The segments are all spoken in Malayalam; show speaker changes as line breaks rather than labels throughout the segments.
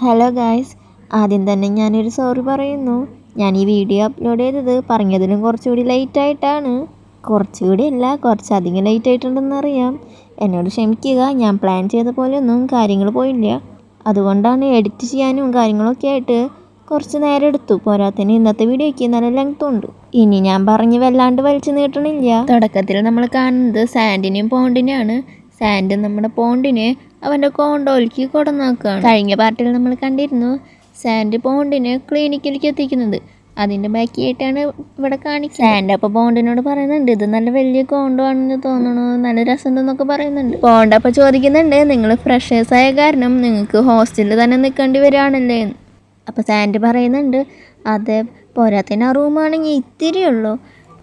ഹലോ ഗായ്സ്, ആദ്യം തന്നെ ഞാനൊരു സോറി പറയുന്നു. ഞാൻ ഈ വീഡിയോ അപ്ലോഡ് ചെയ്തത് പറഞ്ഞതിലും കുറച്ചുകൂടി ലേറ്റായിട്ടാണ്. കുറച്ചുകൂടി അല്ല, കുറച്ചധികം ലേറ്റ് ആയിട്ടുണ്ടെന്നറിയാം. എന്നോട് ക്ഷമിക്കുക. ഞാൻ പ്ലാൻ ചെയ്ത പോലെയൊന്നും കാര്യങ്ങൾ പോയില്ല. അതുകൊണ്ടാണ് എഡിറ്റ് ചെയ്യാനും കാര്യങ്ങളൊക്കെ ആയിട്ട് കുറച്ച് നേരം എടുത്തു. പോരാത്തതിന് ഇന്നത്തെ വീഡിയോയ്ക്ക് നല്ല ലെങ്ത് ഉണ്ട്. ഇനി ഞാൻ പറഞ്ഞ് വല്ലാണ്ട് വലിച്ചു നീട്ടണില്ല. തുടക്കത്തിൽ നമ്മൾ കാണുന്നത് സാൻഡിനെയും പോണ്ടിനെയാണ്. സാൻഡ് നമ്മുടെ പോണ്ടിനെ അവൻ്റെ കോണ്ടോയിലേക്ക് കൊണ്ടുവന്നാക്കുകയാണ്. കഴിഞ്ഞ പാർട്ടിൽ നമ്മൾ കണ്ടിരുന്നു സാൻഡ് പോണ്ടിനെ ക്ലിനിക്കിലേക്ക് എത്തിക്കുന്നത്. അതിൻ്റെ ബാക്കിയായിട്ടാണ് ഇവിടെ കാണിക്കുന്നത്. സാൻഡ് അപ്പോൾ പോണ്ടിനോട് പറയുന്നുണ്ട്, ഇത് നല്ല വലിയ കോണ്ടോ ആണെന്ന് തോന്നണു, നല്ല രസമുണ്ടെന്നൊക്കെ പറയുന്നുണ്ട്. പോണ്ട് അപ്പോൾ ചോദിക്കുന്നുണ്ട്, നിങ്ങൾ ഫ്രഷേഴ്സായ കാരണം നിങ്ങൾക്ക് ഹോസ്റ്റലിൽ തന്നെ നിൽക്കേണ്ടി വരികയാണല്ലേ എന്ന്. അപ്പോൾ സാൻഡ് പറയുന്നുണ്ട്, അതെ, പോരാത്തതിന് ആ റൂമാണെങ്കിൽ ഇത്തിരിയുള്ളൂ.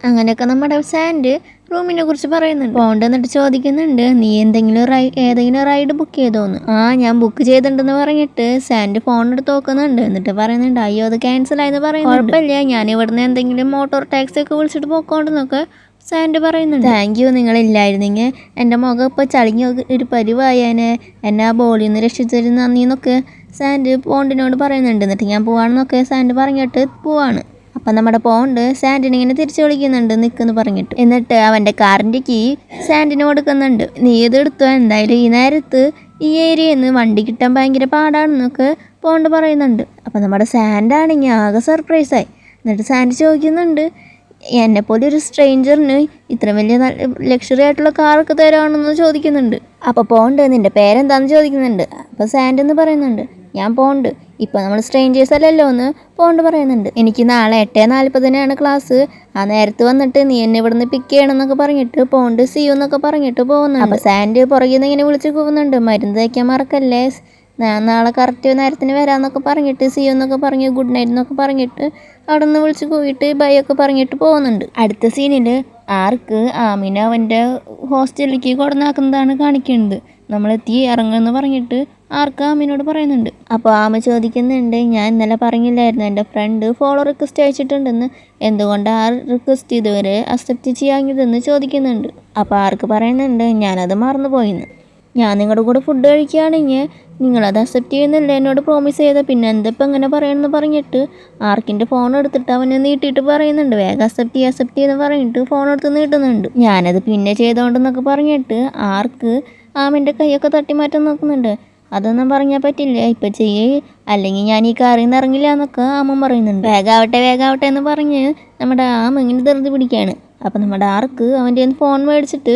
അങ്ങനെയൊക്കെ നമ്മുടെ സാൻഡ് റൂമിനെ കുറിച്ച് പറയുന്നുണ്ട്. പോണ്ട് എന്നിട്ട് ചോദിക്കുന്നുണ്ട്, നീ ഏതെങ്കിലും റൈഡ് ബുക്ക് ചെയ്തോന്ന്. ഞാൻ ബുക്ക് ചെയ്തിട്ടുണ്ടെന്ന് പറഞ്ഞിട്ട് സാൻഡ് ഫോൺ എടുത്ത് നോക്കുന്നുണ്ട്. എന്നിട്ട് പറയുന്നുണ്ട്, അയ്യോ അത് ക്യാൻസൽ ആയെന്ന് പറയുന്നത്. കുഴപ്പമില്ല, ഞാൻ ഇവിടുന്ന് എന്തെങ്കിലും മോട്ടോർ ടാക്സി ഒക്കെ വിളിച്ചിട്ട് പോക്കോണ്ടെന്നൊക്കെ സാൻഡ് പറയുന്നുണ്ട്. താങ്ക് യു, നിങ്ങളില്ലായിരുന്നെങ്കിൽ എൻ്റെ മുഖം ഇപ്പോൾ ചളിങ്ങി ഒരു പരിവായാനെ, എന്നെ ആ ബോളിൽ നിന്ന് രക്ഷിച്ചതിന് നന്ദി എന്നൊക്കെ സാൻഡ് പോണ്ടിനോട് പറയുന്നുണ്ട്. എന്നിട്ട് ഞാൻ പോവാണെന്നൊക്കെ സാൻഡ് പറഞ്ഞിട്ട് പോവാണ്. അപ്പം നമ്മുടെ പോണ്ട് സാൻഡിനെ ഇങ്ങനെ തിരിച്ചു വിളിക്കുന്നുണ്ട്, നിൽക്കെന്ന് പറഞ്ഞിട്ട്. എന്നിട്ട് അവൻ്റെ കാറിൻ്റെ കീ സാൻഡിന് കൊടുക്കുന്നുണ്ട്. നീ ഇത് എടുത്തോ, എന്തായാലും ഈ നേരത്ത് ഈ ഏരിയയിൽ നിന്ന് വണ്ടി കിട്ടാൻ ഭയങ്കര പാടാണെന്നൊക്കെ പോണ്ട് പറയുന്നുണ്ട്. അപ്പം നമ്മുടെ സാൻഡാണെങ്കിൽ ആകെ സർപ്രൈസായി. എന്നിട്ട് സാൻഡ് ചോദിക്കുന്നുണ്ട്, എന്നെപ്പോലെ ഒരു സ്ട്രേഞ്ചറിന് ഇത്രയും വലിയ ലക്ഷറി ആയിട്ടുള്ള കാറൊക്കെ തരാണെന്ന് ചോദിക്കുന്നുണ്ട്. അപ്പോൾ പോണ്ട് നിൻ്റെ പേരെന്താണെന്ന് ചോദിക്കുന്നുണ്ട്. അപ്പോൾ സാൻഡ് എന്ന് പറയുന്നുണ്ട്, ഞാൻ പോണ്ട്, ഇപ്പോൾ നമ്മൾ സ്ട്രേഞ്ചേഴ്സ് അല്ലല്ലോ എന്ന് പോണ്ട് പറയുന്നുണ്ട്. എനിക്ക് നാളെ 8:40 ക്ലാസ്, ആ നേരത്ത് വന്നിട്ട് നീ എന്നെ ഇവിടുന്ന് പിക്ക് ചെയ്യണമെന്നൊക്കെ പറഞ്ഞിട്ട് പോണ്ട് സിയു എന്നൊക്കെ പറഞ്ഞിട്ട് പോകുന്നുണ്ട്. അപ്പോൾ സാൻഡ് പുറകിൽ നിന്ന് ഇങ്ങനെ വിളിച്ച് പോകുന്നുണ്ട്, മരുന്ന് തയ്ക്കാൻ മറക്കല്ലേ, ഞാൻ നാളെ കറക്റ്റ് നേരത്തിന് വരാമെന്നൊക്കെ പറഞ്ഞിട്ട് സിയു എന്നൊക്കെ പറഞ്ഞ് ഗുഡ് നൈറ്റ് എന്നൊക്കെ പറഞ്ഞിട്ട് അവിടെ നിന്ന് വിളിച്ച് പോയിട്ട് ബൈ ഒക്കെ പറഞ്ഞിട്ട് പോകുന്നുണ്ട്. അടുത്ത സീനിൽ ആർക്ക് ആമിന അവൻ്റെ ഹോസ്റ്റലിലേക്ക് കൊണ്ടുവന്നാക്കുന്നതാണ് കാണിക്കുന്നത്. നമ്മളെത്തി ഇറങ്ങുമെന്ന് പറഞ്ഞിട്ട് ആർക്ക് ആമിനോട് പറയുന്നുണ്ട്. അപ്പോൾ ആമ ചോദിക്കുന്നുണ്ട്, ഞാൻ ഇന്നലെ പറഞ്ഞില്ലായിരുന്നു എൻ്റെ ഫ്രണ്ട് ഫോളോ റിക്വസ്റ്റ് അയച്ചിട്ടുണ്ടെന്ന്, എന്തുകൊണ്ട് ആ റിക്വസ്റ്റ് ഇതുവരെ അക്സെപ്റ്റ് ചെയ്യാഞ്ഞതെന്ന് ചോദിക്കുന്നുണ്ട്. അപ്പോൾ ആർക്ക് പറയുന്നുണ്ട്, ഞാനത് മറന്നുപോയിന്ന്. ഞാൻ നിങ്ങളുടെ കൂടെ ഫുഡ് കഴിക്കുകയാണെങ്കിൽ നിങ്ങളത് അക്സെപ്റ്റ് ചെയ്യുന്നില്ല എന്നോട് പ്രോമിസ് ചെയ്ത, പിന്നെ എന്തിപ്പോൾ ഇങ്ങനെ പറയണമെന്ന് പറഞ്ഞിട്ട് ആർക്കിൻ്റെ ഫോൺ എടുത്തിട്ട് അവനെ നീട്ടിയിട്ട് പറയുന്നുണ്ട്, വേഗം അക്സെപ്റ്റ് ചെയ്യുന്ന പറഞ്ഞിട്ട് ഫോൺ എടുത്ത് നീട്ടുന്നുണ്ട്. ഞാനത് പിന്നെ ചെയ്തോണ്ടെന്നൊക്കെ പറഞ്ഞിട്ട് ആർക്ക് ആമിൻ്റെ കൈയൊക്കെ തട്ടി മാറ്റാൻ നോക്കുന്നുണ്ട്. അതൊന്നും പറഞ്ഞാൽ പറ്റില്ല, ഇപ്പം ചെയ്യേ, അല്ലെങ്കിൽ ഞാൻ ഈ കാറിൽ നിന്ന് ഇറങ്ങില്ല എന്നൊക്കെ ആമൻ പറയുന്നുണ്ട്. വേഗാവട്ടെ എന്ന് പറഞ്ഞ് നമ്മുടെ ആമ ഇങ്ങനെ ധൃതി പിടിക്കുകയാണ്. അപ്പം നമ്മുടെ ആർക്ക് അവൻ്റെ ഫോൺ മേടിച്ചിട്ട്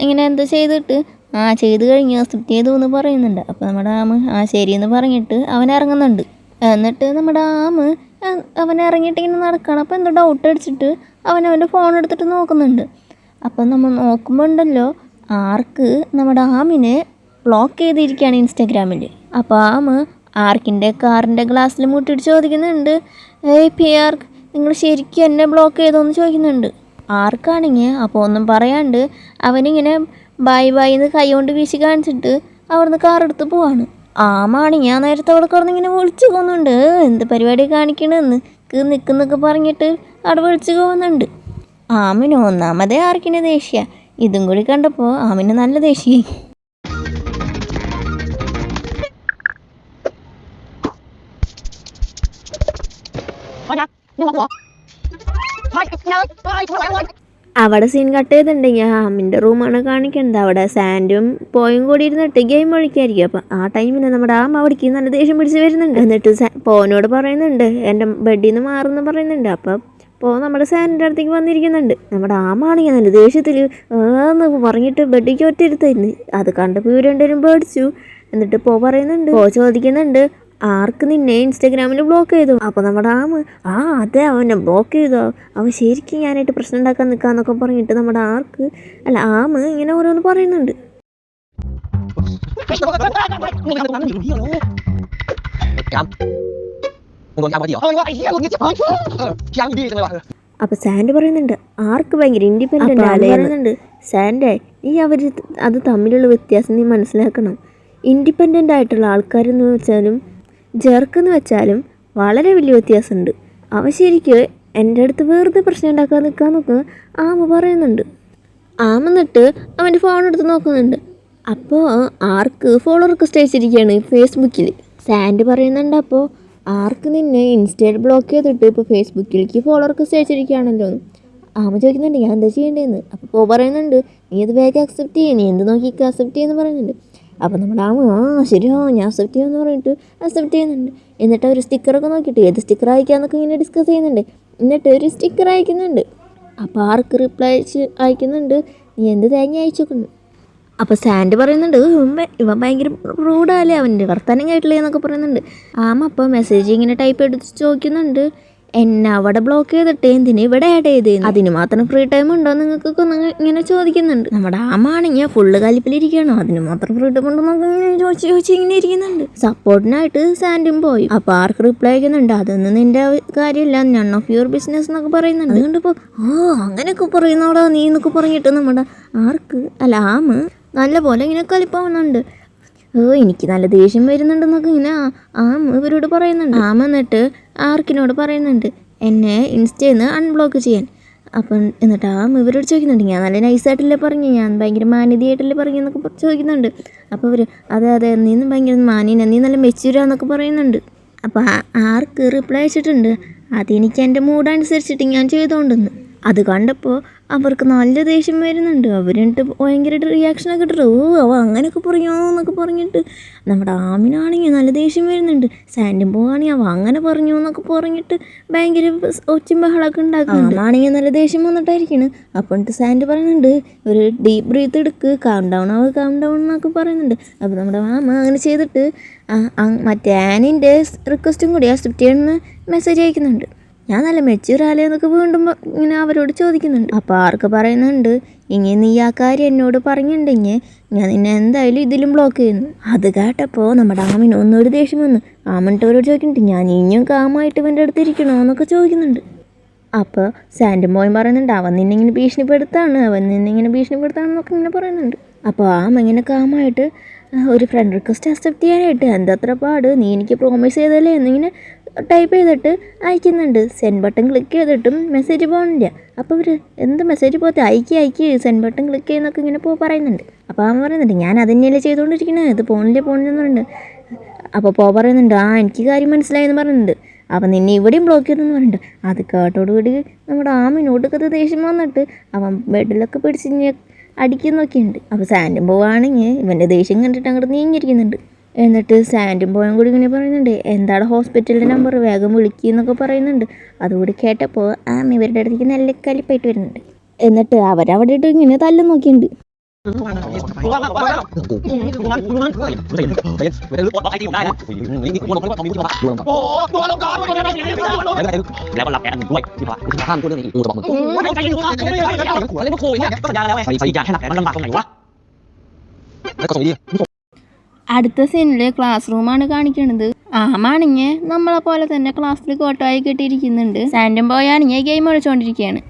ഇങ്ങനെ എന്താ ചെയ്തിട്ട് ചെയ്ത് കഴിഞ്ഞ് അക്സെപ്റ്റ് ചെയ്തു എന്ന് പറയുന്നുണ്ട്. അപ്പോൾ നമ്മുടെ ശരിയെന്ന് പറഞ്ഞിട്ട് അവൻ ഇറങ്ങുന്നുണ്ട്. എന്നിട്ട് നമ്മുടെ അവൻ ഇറങ്ങിയിട്ട് ഇങ്ങനെ നടക്കണം. അപ്പോൾ എന്തോ ഡൗട്ട് അടിച്ചിട്ട് അവൻ്റെ ഫോൺ എടുത്തിട്ട് നോക്കുന്നുണ്ട്. അപ്പം നമ്മൾ നോക്കുമ്പോൾ ഉണ്ടല്ലോ, ആർക്ക് നമ്മുടെ ആമിനെ ബ്ലോക്ക് ചെയ്തിരിക്കുകയാണ് ഇൻസ്റ്റാഗ്രാമിൽ. അപ്പോൾ ആർക്കിൻ്റെ കാറിൻ്റെ ഗ്ലാസ്സിൽ മുട്ടിട്ട് ചോദിക്കുന്നുണ്ട്, ഏയ് പിയാർ, നിങ്ങൾ ശരിക്കും എന്നെ ബ്ലോക്ക് ചെയ്തോന്ന് ചോദിക്കുന്നുണ്ട്. ആർക്കാണെങ്കിൽ അപ്പോൾ ഒന്നും പറയാണ്ട് അവനിങ്ങനെ ബൈ എന്ന് കൈ കൊണ്ട് വീശി കാണിച്ചിട്ട് അവിടുന്ന് കാറെടുത്ത് പോവാണ്. ആമാണെങ്കിൽ ഞാൻ നേരത്തെ അവിടെ കിടന്നിങ്ങനെ വിളിച്ചു പോകുന്നുണ്ട്, എന്ത് പരിപാടി കാണിക്കണമെന്ന് നിൽക്കുന്നൊക്കെ പറഞ്ഞിട്ട് അവിടെ വിളിച്ചു പോകുന്നുണ്ട്. ആമിന് ഒന്നാമതേ ആർക്കിനെ ദേഷ്യ, ഇതും കൂടി കണ്ടപ്പോൾ ആമിന് നല്ല ദേഷ്യായി. അവിടെ സീൻ കട്ട് ചെയ്തിട്ടുണ്ടെങ്കിൽ ആമിൻ്റെ റൂമാണ് കാണിക്കുന്നത്. അവിടെ സാൻഡും പോയും കൂടി ഇരുന്നിട്ട് ഗെയിം കളിക്കായിരിക്കും. അപ്പം ആ ടൈമിൽ നമ്മുടെ അവിടേക്ക് നല്ല ദേഷ്യം പിടിച്ച് വരുന്നുണ്ട്. എന്നിട്ട് പോനോട് പറയുന്നുണ്ട്, എൻ്റെ ബെഡിൽ നിന്ന് മാറുമെന്ന് പറയുന്നുണ്ട്. അപ്പം നമ്മുടെ സാൻഡിൻ്റെ അടുത്തേക്ക് വന്നിരിക്കുന്നുണ്ട്. നമ്മുടെ ആമാണെങ്കിൽ നല്ല ദേഷ്യത്തിൽ എന്ന് പറഞ്ഞിട്ട് ബെഡിക്ക് ഒറ്റയിരുത്തായിരുന്നു. അത് കണ്ടപ്പോൾ ഇവർ രണ്ടുപേരും പേടിച്ചു. എന്നിട്ട് പറയുന്നുണ്ട്, ചോദിക്കുന്നുണ്ട്, ആർക്ക് നിന്നെ ഇൻസ്റ്റാഗ്രാമിൽ ബ്ലോക്ക് ചെയ്തു? അപ്പോൾ നമ്മുടെ അതെ, അവനെ ബ്ലോക്ക് ചെയ്തോ, അവൻ ശരിക്കും ഞാനായിട്ട് പ്രശ്നം ഉണ്ടാക്കാൻ നിൽക്കാന്നൊക്കെ പറഞ്ഞിട്ട് നമ്മുടെ ഇങ്ങനെ ഓരോന്ന് പറയുന്നുണ്ട്. അപ്പോൾ സാൻഡ് പറയുന്നുണ്ട്, ആർക്ക് ഭയങ്കര ഇൻഡിപെൻഡൻ്റ് പറയുന്നുണ്ട്. സാൻഡേ, അത് തമ്മിലുള്ള വ്യത്യാസം നീ മനസ്സിലാക്കണം. ഇൻഡിപെൻഡൻ്റ് ആയിട്ടുള്ള ആൾക്കാരെന്ന് വെച്ചാലും ജെർക്കെന്ന് വെച്ചാലും വളരെ വലിയ വ്യത്യാസമുണ്ട്. അവൻ ശരിക്കും എൻ്റെ അടുത്ത് വെറുതെ പ്രശ്നം ഉണ്ടാക്കാൻ നിൽക്കാന്നൊക്കെ പറയുന്നുണ്ട്. എന്നിട്ട് അവൻ്റെ ഫോൺ എടുത്ത് നോക്കുന്നുണ്ട്. അപ്പോൾ ആർക്ക് ഫോളോ റിക്വസ്റ്റ് അയച്ചിരിക്കുകയാണ് ഫേസ്ബുക്കിൽ. സാൻഡ് പറയുന്നുണ്ട് അപ്പോൾ ആർക്ക് നിന്നെ ഇൻസ്റ്റയിൽ ബ്ലോക്ക് ചെയ്തിട്ട് ഇപ്പോൾ ഫേസ്ബുക്കിലേക്ക് ഫോളോ റിക്വസ്റ്റ് അയച്ചിരിക്കുകയാണല്ലോ എന്ന്. ആമ ചോദിക്കുന്നുണ്ട് ഞാൻ എന്താ ചെയ്യേണ്ടതെന്ന്. അപ്പോൾ പോ പറയുന്നുണ്ട് നീ അത് വേഗം അക്സെപ്റ്റ് ചെയ്യ്, നീ എന്ത് നോക്കിയിട്ട് അക്സെപ്റ്റ് ചെയ്യുമെന്ന് പറയുന്നുണ്ട്. അപ്പോൾ നമ്മുടെ ആമ ശരിയോ ഞാൻ അക്സെപ്റ്റ് ചെയ്യുമെന്ന് പറഞ്ഞിട്ട് അക്സെപ്റ്റ് ചെയ്യുന്നുണ്ട്. എന്നിട്ട് ഒരു സ്റ്റിക്കറൊക്കെ നോക്കിയിട്ട് ഏത് സ്റ്റിക്കർ അയക്കാമെന്നൊക്കെ ഇങ്ങനെ ഡിസ്കസ് ചെയ്യുന്നുണ്ട്. എന്നിട്ട് ഒരു സ്റ്റിക്കർ അയക്കുന്നുണ്ട്. അപ്പോൾ ആർക്ക് റിപ്ലൈ അയക്കുന്നുണ്ട് നീ എന്ത് തേങ്ങ അയച്ചോക്കുന്നു. അപ്പോൾ സാൻഡ് പറയുന്നുണ്ട് ഇവൻ ഭയങ്കര റൂഡാല്ലേ, അവൻ്റെ വർത്തമാനം കേട്ടില്ലേ എന്നൊക്കെ പറയുന്നുണ്ട്. ആമ അപ്പോൾ മെസ്സേജ് ഇങ്ങനെ ടൈപ്പ് എടുത്ത് ചോദിക്കുന്നുണ്ട് എന്നെ അവിടെ ബ്ലോക്ക് ചെയ്തിട്ട് എന്തിനാ ഇവിടെ ആഡ് ചെയ്ത്, അതിന് മാത്രം ഫ്രീ ടൈം ഉണ്ടോ നിങ്ങൾക്കൊക്കെ ഇങ്ങനെ ചോദിക്കുന്നുണ്ട്. നമ്മുടെ ആമാണെങ്കിൽ ഫുള്ള് കലിപ്പിലിരിക്കുകയാണോ, അതിന് മാത്രം ഫ്രീ ടൈം ഉണ്ടോ എന്നൊക്കെ ഇങ്ങനെ ചോദിച്ച് ഇങ്ങനെ ഇരിക്കുന്നുണ്ട്. സപ്പോർട്ടിനായിട്ട് സാൻഡും പോയി. അപ്പോൾ ആർക്ക് റിപ്ലൈ അയക്കുന്നുണ്ട് അതൊന്നും നിന്റെ കാര്യമില്ല, നൺ ഓഫ് യുവർ ബിസിനസ് എന്നൊക്കെ പറയുന്നുണ്ട്. അതുകൊണ്ടിപ്പോൾ അങ്ങനെയൊക്കെ പറയുന്നോടാ നീ എന്നൊക്കെ പറഞ്ഞിട്ട് നമ്മുടെ ആമ നല്ല പോലെ ഇങ്ങനെ കലിപ്പാവുന്നുണ്ട്. എനിക്ക് നല്ല ദേഷ്യം വരുന്നുണ്ടെന്നൊക്കെ ഇങ്ങനെ ആമ ഇവരോട് പറയുന്നുണ്ട്. ആമ എന്നിട്ട് ആർക്കിനോട് പറയുന്നുണ്ട് എന്നെ ഇൻസ്റ്റയിൽ നിന്ന് അൺബ്ലോക്ക് ചെയ്യാൻ. അപ്പം എന്നിട്ട് ആമ ഇവരോട് ചോദിക്കുന്നുണ്ട് ഞാൻ നല്ല നൈസായിട്ടല്ലേ പറഞ്ഞു, ഞാൻ ഭയങ്കര മാന്യതയായിട്ടല്ലേ പറഞ്ഞു എന്നൊക്കെ ചോദിക്കുന്നുണ്ട്. അപ്പോൾ ഇവർ അതെ നീ ഭയങ്കര മാന്യന, നീ നല്ല മെച്ചൂരാന്നൊക്കെ പറയുന്നുണ്ട്. അപ്പോൾ ആർക്ക് റിപ്ലൈ അയച്ചിട്ടുണ്ട് അതെനിക്ക് എൻ്റെ മൂഡ് അനുസരിച്ചിട്ട് ഞാൻ ചെയ്തുകൊണ്ടെന്ന്. അത് കണ്ടപ്പോൾ അവർക്ക് നല്ല ദേഷ്യം വരുന്നുണ്ട്. അവരെന്നിട്ട് ഭയങ്കരമായിട്ട് റിയാക്ഷനൊക്കെ ഇട്ടിട്ട് അവ അങ്ങനെയൊക്കെ പറയുമോ എന്നൊക്കെ പറഞ്ഞിട്ട് നമ്മുടെ ആമിനാണെങ്കിൽ നല്ല ദേഷ്യം വരുന്നുണ്ട്. സാൻഡും പോവാണെങ്കിൽ അവ അങ്ങനെ പറഞ്ഞു എന്നൊക്കെ പറഞ്ഞിട്ട് ഭയങ്കര ഒച്ചും ബഹളമൊക്കെ ഉണ്ടാക്കുന്നുണ്ട്. ആമാണെങ്കിൽ നല്ല ദേഷ്യം വന്നിട്ടായിരിക്കണം. അപ്പോൾ എന്നിട്ട് സാൻഡ് പറയുന്നുണ്ട് ഒരു ഡീപ്പ് ബ്രീത്ത് എടുക്ക്, കാം ഡൗൺ എന്നൊക്കെ പറയുന്നുണ്ട്. അപ്പോൾ നമ്മുടെ ആമ അങ്ങനെ ചെയ്തിട്ട് മറ്റേ ആനിൻ്റെ റിക്വസ്റ്റും കൂടി അക്സെപ്റ്റ് ചെയ്യണമെന്ന് മെസ്സേജ് അയക്കുന്നുണ്ട്. ഞാൻ നല്ല മെച്ചൂറാലേ എന്നൊക്കെ വീണ്ടും ഇങ്ങനെ അവരോട് ചോദിക്കുന്നുണ്ട്. അപ്പോൾ ആർക്ക് പറയുന്നുണ്ട് ഇങ്ങനെ നീ ആ കാര്യം എന്നോട് പറഞ്ഞിട്ടുണ്ടെങ്കിൽ ഞാൻ നിന്നെ എന്തായാലും ഇതിലും ബ്ലോക്ക് ചെയ്യുന്നു. അത് കേട്ടപ്പോൾ നമ്മുടെ ആമിന് ഒന്നൊരു ദേഷ്യം വന്നു. ആമനിട്ട് അവരോട് ചോദിക്കുന്നുണ്ട് ഞാൻ ഇനിയും കാമായിട്ട് ഇവൻ്റെ അടുത്തിരിക്കണോ എന്നൊക്കെ ചോദിക്കുന്നുണ്ട്. അപ്പോൾ സാൻഡും ബോയും പറയുന്നുണ്ട് അവൻ നിന്നിങ്ങനെ ഭീഷണിപ്പെടുത്താണെന്നൊക്കെ ഇങ്ങനെ പറയുന്നുണ്ട്. അപ്പോൾ ആമ ഇങ്ങനെ കാമായിട്ട് ഒരു ഫ്രണ്ട് റിക്വസ്റ്റ് അക്സെപ്റ്റ് ചെയ്യാനായിട്ട് എന്താ പാട്, നീ എനിക്ക് പ്രോമിസ് ചെയ്തല്ലേ എന്നിങ്ങനെ ടൈപ്പ് ചെയ്തിട്ട് അയക്കുന്നുണ്ട്. സെൻഡ് ബട്ടൺ ക്ലിക്ക് ചെയ്തിട്ടും മെസ്സേജ് പോകുന്നില്ല. അപ്പോൾ ഇവർ എന്ത് മെസ്സേജ് പോകത്തെ അയക്കി സെൻഡ് ബട്ടൺ ക്ലിക്ക് ചെയ്യുന്നൊക്കെ ഇങ്ങനെ പറയുന്നുണ്ട്. അപ്പോൾ അവൻ പറയുന്നുണ്ട് ഞാൻ അത് തന്നെയല്ലേ ചെയ്തുകൊണ്ടിരിക്കുന്നത്, ഇത് പോണില്ലെന്ന് പറയുന്നുണ്ട്. അപ്പോൾ പറയുന്നുണ്ട് എനിക്ക് കാര്യം മനസ്സിലായെന്ന് പറയുന്നുണ്ട്. അപ്പം നിന്നെ ഇവിടെയും ബ്ലോക്ക് ചെയ്തെന്ന് പറയുന്നുണ്ട്. അത് കേട്ടോടുകൂടി നമ്മുടെ ആമിനോട്ടൊക്കെ ദേഷ്യം വന്നിട്ട് അവൻ ബെഡിലൊക്കെ പിടിച്ച് അടിക്കുന്നൊക്കെയുണ്ട്. അപ്പോൾ സാൻഡും പോവാണെങ്കിൽ ഇവൻ്റെ ദേഷ്യം കണ്ടിട്ട് അങ്ങോട്ട് നീങ്ങിയിരിക്കുന്നുണ്ട്. എന്നിട്ട് സാൻഡും ബോയും കൂടി ഇങ്ങനെ പറയുന്നുണ്ട് എന്താണ് ഹോസ്പിറ്റലിൻ്റെ നമ്പർ വേഗം വിളിക്കുന്നൊക്കെ പറയുന്നുണ്ട്. അതുകൂടി കേട്ടപ്പോൾ ആമ ഇവരുടെ അടുത്തേക്ക് നല്ല കലിപ്പായിട്ട് വരുന്നുണ്ട്. എന്നിട്ട് അവരവിടെ ഇട്ട് ഇങ്ങനെ തല്ലും നോക്കിയുണ്ട്. അടുത്ത സീനിൽ ക്ലാസ് റൂമാണ് കാണിക്കുന്നത്. ആമാണെങ്കിൽ നമ്മളെ പോലെ തന്നെ ക്ലാസ്സിൽ കോട്ടമായി കെട്ടിയിരിക്കുന്നുണ്ട്. സാൻഡും ബോയാണെങ്കിൽ ഗെയിം കളിച്ചുകൊണ്ടിരിക്കുകയാണ്.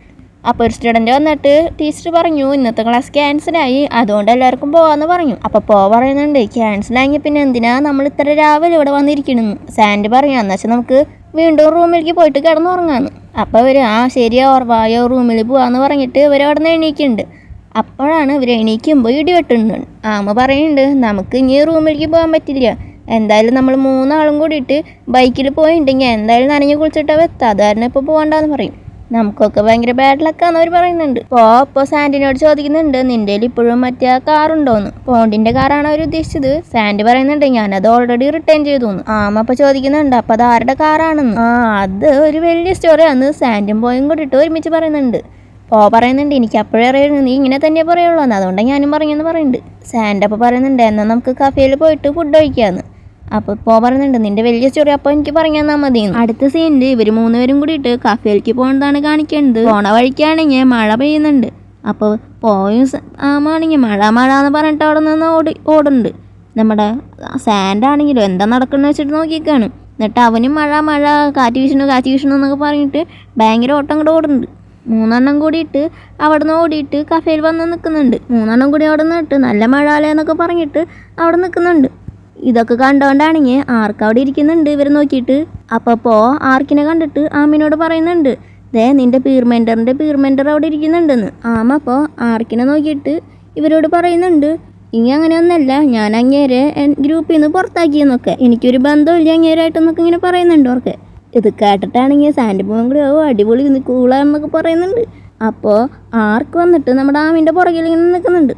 അപ്പോൾ ഒരു സ്റ്റുഡൻറ്റ് വന്നിട്ട് ടീച്ചർ പറഞ്ഞു ഇന്നത്തെ ക്ലാസ് ക്യാൻസലായി, അതുകൊണ്ട് എല്ലാവർക്കും പോകാമെന്ന് പറഞ്ഞു. അപ്പോൾ പറയുന്നുണ്ട് ക്യാൻസലായെങ്കിൽ പിന്നെ എന്തിനാ നമ്മൾ ഇത്ര രാവിലെ ഇവിടെ വന്നിരിക്കണമെന്ന്. സാൻഡ് പറഞ്ഞു എന്നുവെച്ചാൽ നമുക്ക് വീണ്ടും റൂമിലേക്ക് പോയിട്ട് കിടന്നുറങ്ങാമെന്ന്. അപ്പോൾ ഇവർ ശരിയാ വായോ റൂമിൽ പോകാമെന്ന് പറഞ്ഞിട്ട് ഇവർ അവിടെ നിന്ന് എണീക്കുന്നുണ്ട്. അപ്പോഴാണ് ഇവർ എണീക്കുമ്പോൾ ഇടി വെട്ടുന്നുണ്ട്. ആമ പറയുന്നുണ്ട് നമുക്ക് ഇനി റൂമിലേക്ക് പോകാൻ പറ്റില്ല, എന്തായാലും നമ്മൾ 3 ആളും കൂടിയിട്ട് ബൈക്കിൽ പോയിട്ടുണ്ടെങ്കിൽ എന്തായാലും നനഞ്ഞ് കുളിച്ചിട്ടാണ് എത്താം, അത് കാരണം ഇപ്പോൾ പോകണ്ടെന്ന് പറയും. നമുക്കൊക്കെ ഭയങ്കര ബാഡ് ലക്കാന്ന് അവർ പറയുന്നുണ്ട്. അപ്പോൾ സാൻഡിനോട് ചോദിക്കുന്നുണ്ട് നിൻ്റെ ഇപ്പോഴും മറ്റേ കാറുണ്ടോന്ന്. പോണ്ടിൻ്റെ കാറാണ് അവർ ഉദ്ദേശിച്ചത്. സാൻഡ് പറയുന്നുണ്ട് ഞാനത് ഓൾറെഡി റിട്ടേൺ ചെയ്തു. ആമ അപ്പോൾ ചോദിക്കുന്നുണ്ട് അപ്പോൾ അത് ആരുടെ കാറാണെന്ന്. അത് ഒരു വലിയ സ്റ്റോറിയാന്ന് സാൻഡും ബോയും കൂടിയിട്ട് ഒരുമിച്ച് പറയുന്നുണ്ട്. പറയുന്നുണ്ട് എനിക്ക് അപ്പോഴേ അറിയായിരുന്നു നീ ഇങ്ങനെ തന്നെ പറയുള്ളൂ എന്ന്, അതുകൊണ്ടാണ് ഞാനും പറഞ്ഞെന്ന് പറയുന്നുണ്ട്. സാൻഡ് അപ്പോൾ പറയുന്നുണ്ട് എന്നാൽ നമുക്ക് കഫേയിൽ പോയിട്ട് ഫുഡ് കഴിക്കാമെന്ന്. അപ്പോൾ പറയുന്നുണ്ട് നിൻ്റെ വലിയ സ്റ്റോറി അപ്പോൾ എനിക്ക് പറഞ്ഞു തന്നാൽ മതി. അടുത്ത സീനിൽ ഇവർ 3 പേരും കൂടിയിട്ട് കഫേയിലേക്ക് പോകുന്നതാണ് കാണിക്കേണ്ടത്. പോണ വഴിക്കാണെങ്കിൽ മഴ പെയ്യുന്നുണ്ട്. അപ്പോൾ ആമാണെങ്കിൽ മഴ എന്ന് പറഞ്ഞിട്ട് അവിടെ നിന്ന് ഓടുന്നുണ്ട്. നമ്മുടെ സാൻഡാണെങ്കിലും എന്താ നടക്കുന്നത് വെച്ചിട്ട് നോക്കിയേക്കാണ്. എന്നിട്ട് അവനും മഴ കാറ്റ് വീശണു എന്നൊക്കെ പറഞ്ഞിട്ട് ഭയങ്കര ഓട്ടം കൂടെ ഓടുന്നുണ്ട്. 3 എണ്ണം കൂടിയിട്ട് അവിടെ നിന്ന് ഓടിയിട്ട് കഫേയിൽ വന്ന് നിൽക്കുന്നുണ്ട്. 3 എണ്ണം കൂടി അവിടെ നിന്നിട്ട് നല്ല മഴ എന്നൊക്കെ പറഞ്ഞിട്ട് അവിടെ നിൽക്കുന്നുണ്ട്. ഇതൊക്കെ കണ്ടുകൊണ്ടാണെങ്കിൽ ആർക്ക് അവിടെ ഇരിക്കുന്നുണ്ട് ഇവർ നോക്കിയിട്ട്. അപ്പോൾ ആർക്കിനെ കണ്ടിട്ട് ആമിനോട് പറയുന്നുണ്ട് നിൻ്റെ പീർ മെൻറ്റർ അവിടെ ഇരിക്കുന്നുണ്ടെന്ന്. അപ്പോൾ ആർക്കിനെ നോക്കിയിട്ട് ഇവരോട് പറയുന്നുണ്ട് ഇനി അങ്ങനെയൊന്നല്ല, ഞാൻ അങ്ങേരെ ഗ്രൂപ്പിൽ നിന്ന് പുറത്താക്കിയെന്നൊക്കെ, എനിക്കൊരു ബന്ധമില്ല അങ്ങേരായിട്ടെന്നൊക്കെ ഇങ്ങനെ പറയുന്നുണ്ട് അവർക്ക്. ഇത് കേട്ടിട്ടാണെങ്കിൽ സാൻഡിപ്പൂവും കൂടി അടിപൊളി കൂളാണെന്നൊക്കെ പറയുന്നുണ്ട്. അപ്പോൾ ആർക്ക് വന്നിട്ട് നമ്മുടെ ആമിൻ്റെ പുറകിൽ ഇങ്ങനെ നിൽക്കുന്നുണ്ട്.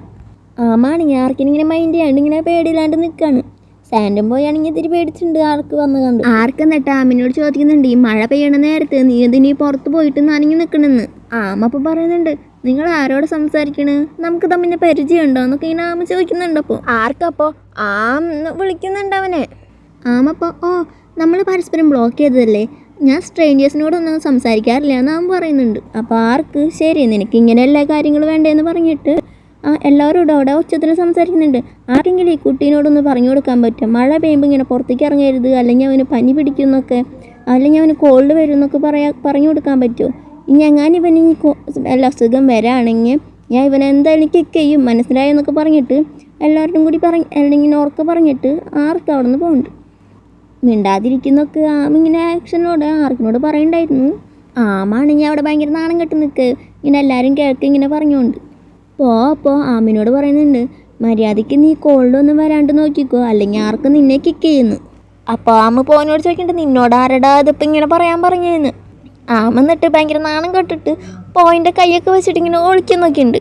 ആമാണെങ്കിൽ ആർക്കിനിങ്ങനെ മൈൻഡ് ചെയ്യാണ്ട് ഇങ്ങനെ പേടിയില്ലാണ്ട് നിൽക്കുകയാണ്. സാൻഡും പോയാണെങ്കിൽ ഇത്തിരി പേടിച്ചിട്ടുണ്ട് ആർക്ക് വന്ന് കണ്ട്. ആർക്ക് എന്നിട്ട് ആമിനോട് ചോദിക്കുന്നുണ്ട്, ഈ മഴ പെയ്യണ നേരത്ത് നീ എന്തിനീ പുറത്ത് പോയിട്ട് നനഞ്ഞു നിൽക്കണമെന്ന്. ആമ അപ്പോൾ പറയുന്നുണ്ട്, നിങ്ങൾ ആരോട് സംസാരിക്കണ്, നമുക്ക് തമ്മിൽ പരിചയമുണ്ടോ എന്നൊക്കെ ഇങ്ങനെ ആമ ചോദിക്കുന്നുണ്ട്. അപ്പോൾ ആർക്കപ്പോൾ വിളിക്കുന്നുണ്ട് അവനെ. ആമപ്പോൾ നമ്മൾ പരസ്പരം ബ്ലോക്ക് ചെയ്തതല്ലേ, ഞാൻ സ്ട്രേഞ്ചേഴ്സിനോടൊന്നും സംസാരിക്കാറില്ല എന്ന് ആമ പറയുന്നുണ്ട്. അപ്പോൾ ആർക്ക് ശരി നിനക്ക് ഇങ്ങനെ എല്ലാ കാര്യങ്ങളും വേണ്ടതെന്ന് പറഞ്ഞിട്ട് എല്ലാവരോടും അവിടെ ഉച്ചത്തിൽ സംസാരിക്കുന്നുണ്ട്. ആർക്കെങ്കിലും ഈ കുട്ടീനോടൊന്ന് പറഞ്ഞു കൊടുക്കാൻ പറ്റും, മഴ പെയ്യുമ്പോൾ ഇങ്ങനെ പുറത്തേക്ക് ഇറങ്ങരുത്, അല്ലെങ്കിൽ അവന് പനി പിടിക്കുന്നൊക്കെ, അല്ലെങ്കിൽ അവന് കോൾഡ് വരും എന്നൊക്കെ പറഞ്ഞു കൊടുക്കാൻ പറ്റുമോ? ഇനി ഇവന് വല്ല അസുഖം വരാണെങ്കിൽ ഞാൻ ഇവനെ എന്തായാലും കിക്ക് ചെയ്യും, മനസ്സിലായെന്നൊക്കെ പറഞ്ഞിട്ട് എല്ലാവരും കൂടി അല്ലെങ്കിൽ ഓർക്ക് പറഞ്ഞിട്ട് ആർക്ക് അവിടെ നിന്ന് പോകുന്നുണ്ട്. മിണ്ടാതിരിക്കുന്നൊക്കെ ഇങ്ങനെ ആക്ഷനോട് ആർക്കിനോട് പറയണ്ടായിരുന്നു. ആമാണെങ്കിൽ അവിടെ ഭയങ്കര നാണം കെട്ടി നിൽക്കുക, ഇങ്ങനെ എല്ലാവരും കേൾക്ക് ഇങ്ങനെ പറഞ്ഞുകൊണ്ട്. അപ്പോൾ ആമിനോട് പറയുന്നുണ്ട്, മര്യാദയ്ക്ക് നീ കോൾഡൊന്നും വരാണ്ട് നോക്കിക്കോ, അല്ലെങ്കിൽ ആർക്ക് നിന്നെ കിക്ക് ചെയ്യുന്നു. അപ്പോൾ ആമ പോനോട് ചോദിക്കണ്ട, നിന്നോട് ആരടാ ഇതിപ്പോൾ ഇങ്ങനെ പറയാൻ പറഞ്ഞതെന്ന്. ആമ എന്നിട്ട് ഭയങ്കര നാണം കെട്ടിട്ട് പോയിൻ്റെ കൈയൊക്കെ വെച്ചിട്ട് ഇങ്ങനെ ഒളിക്കാൻ നോക്കിയിട്ടുണ്ട്.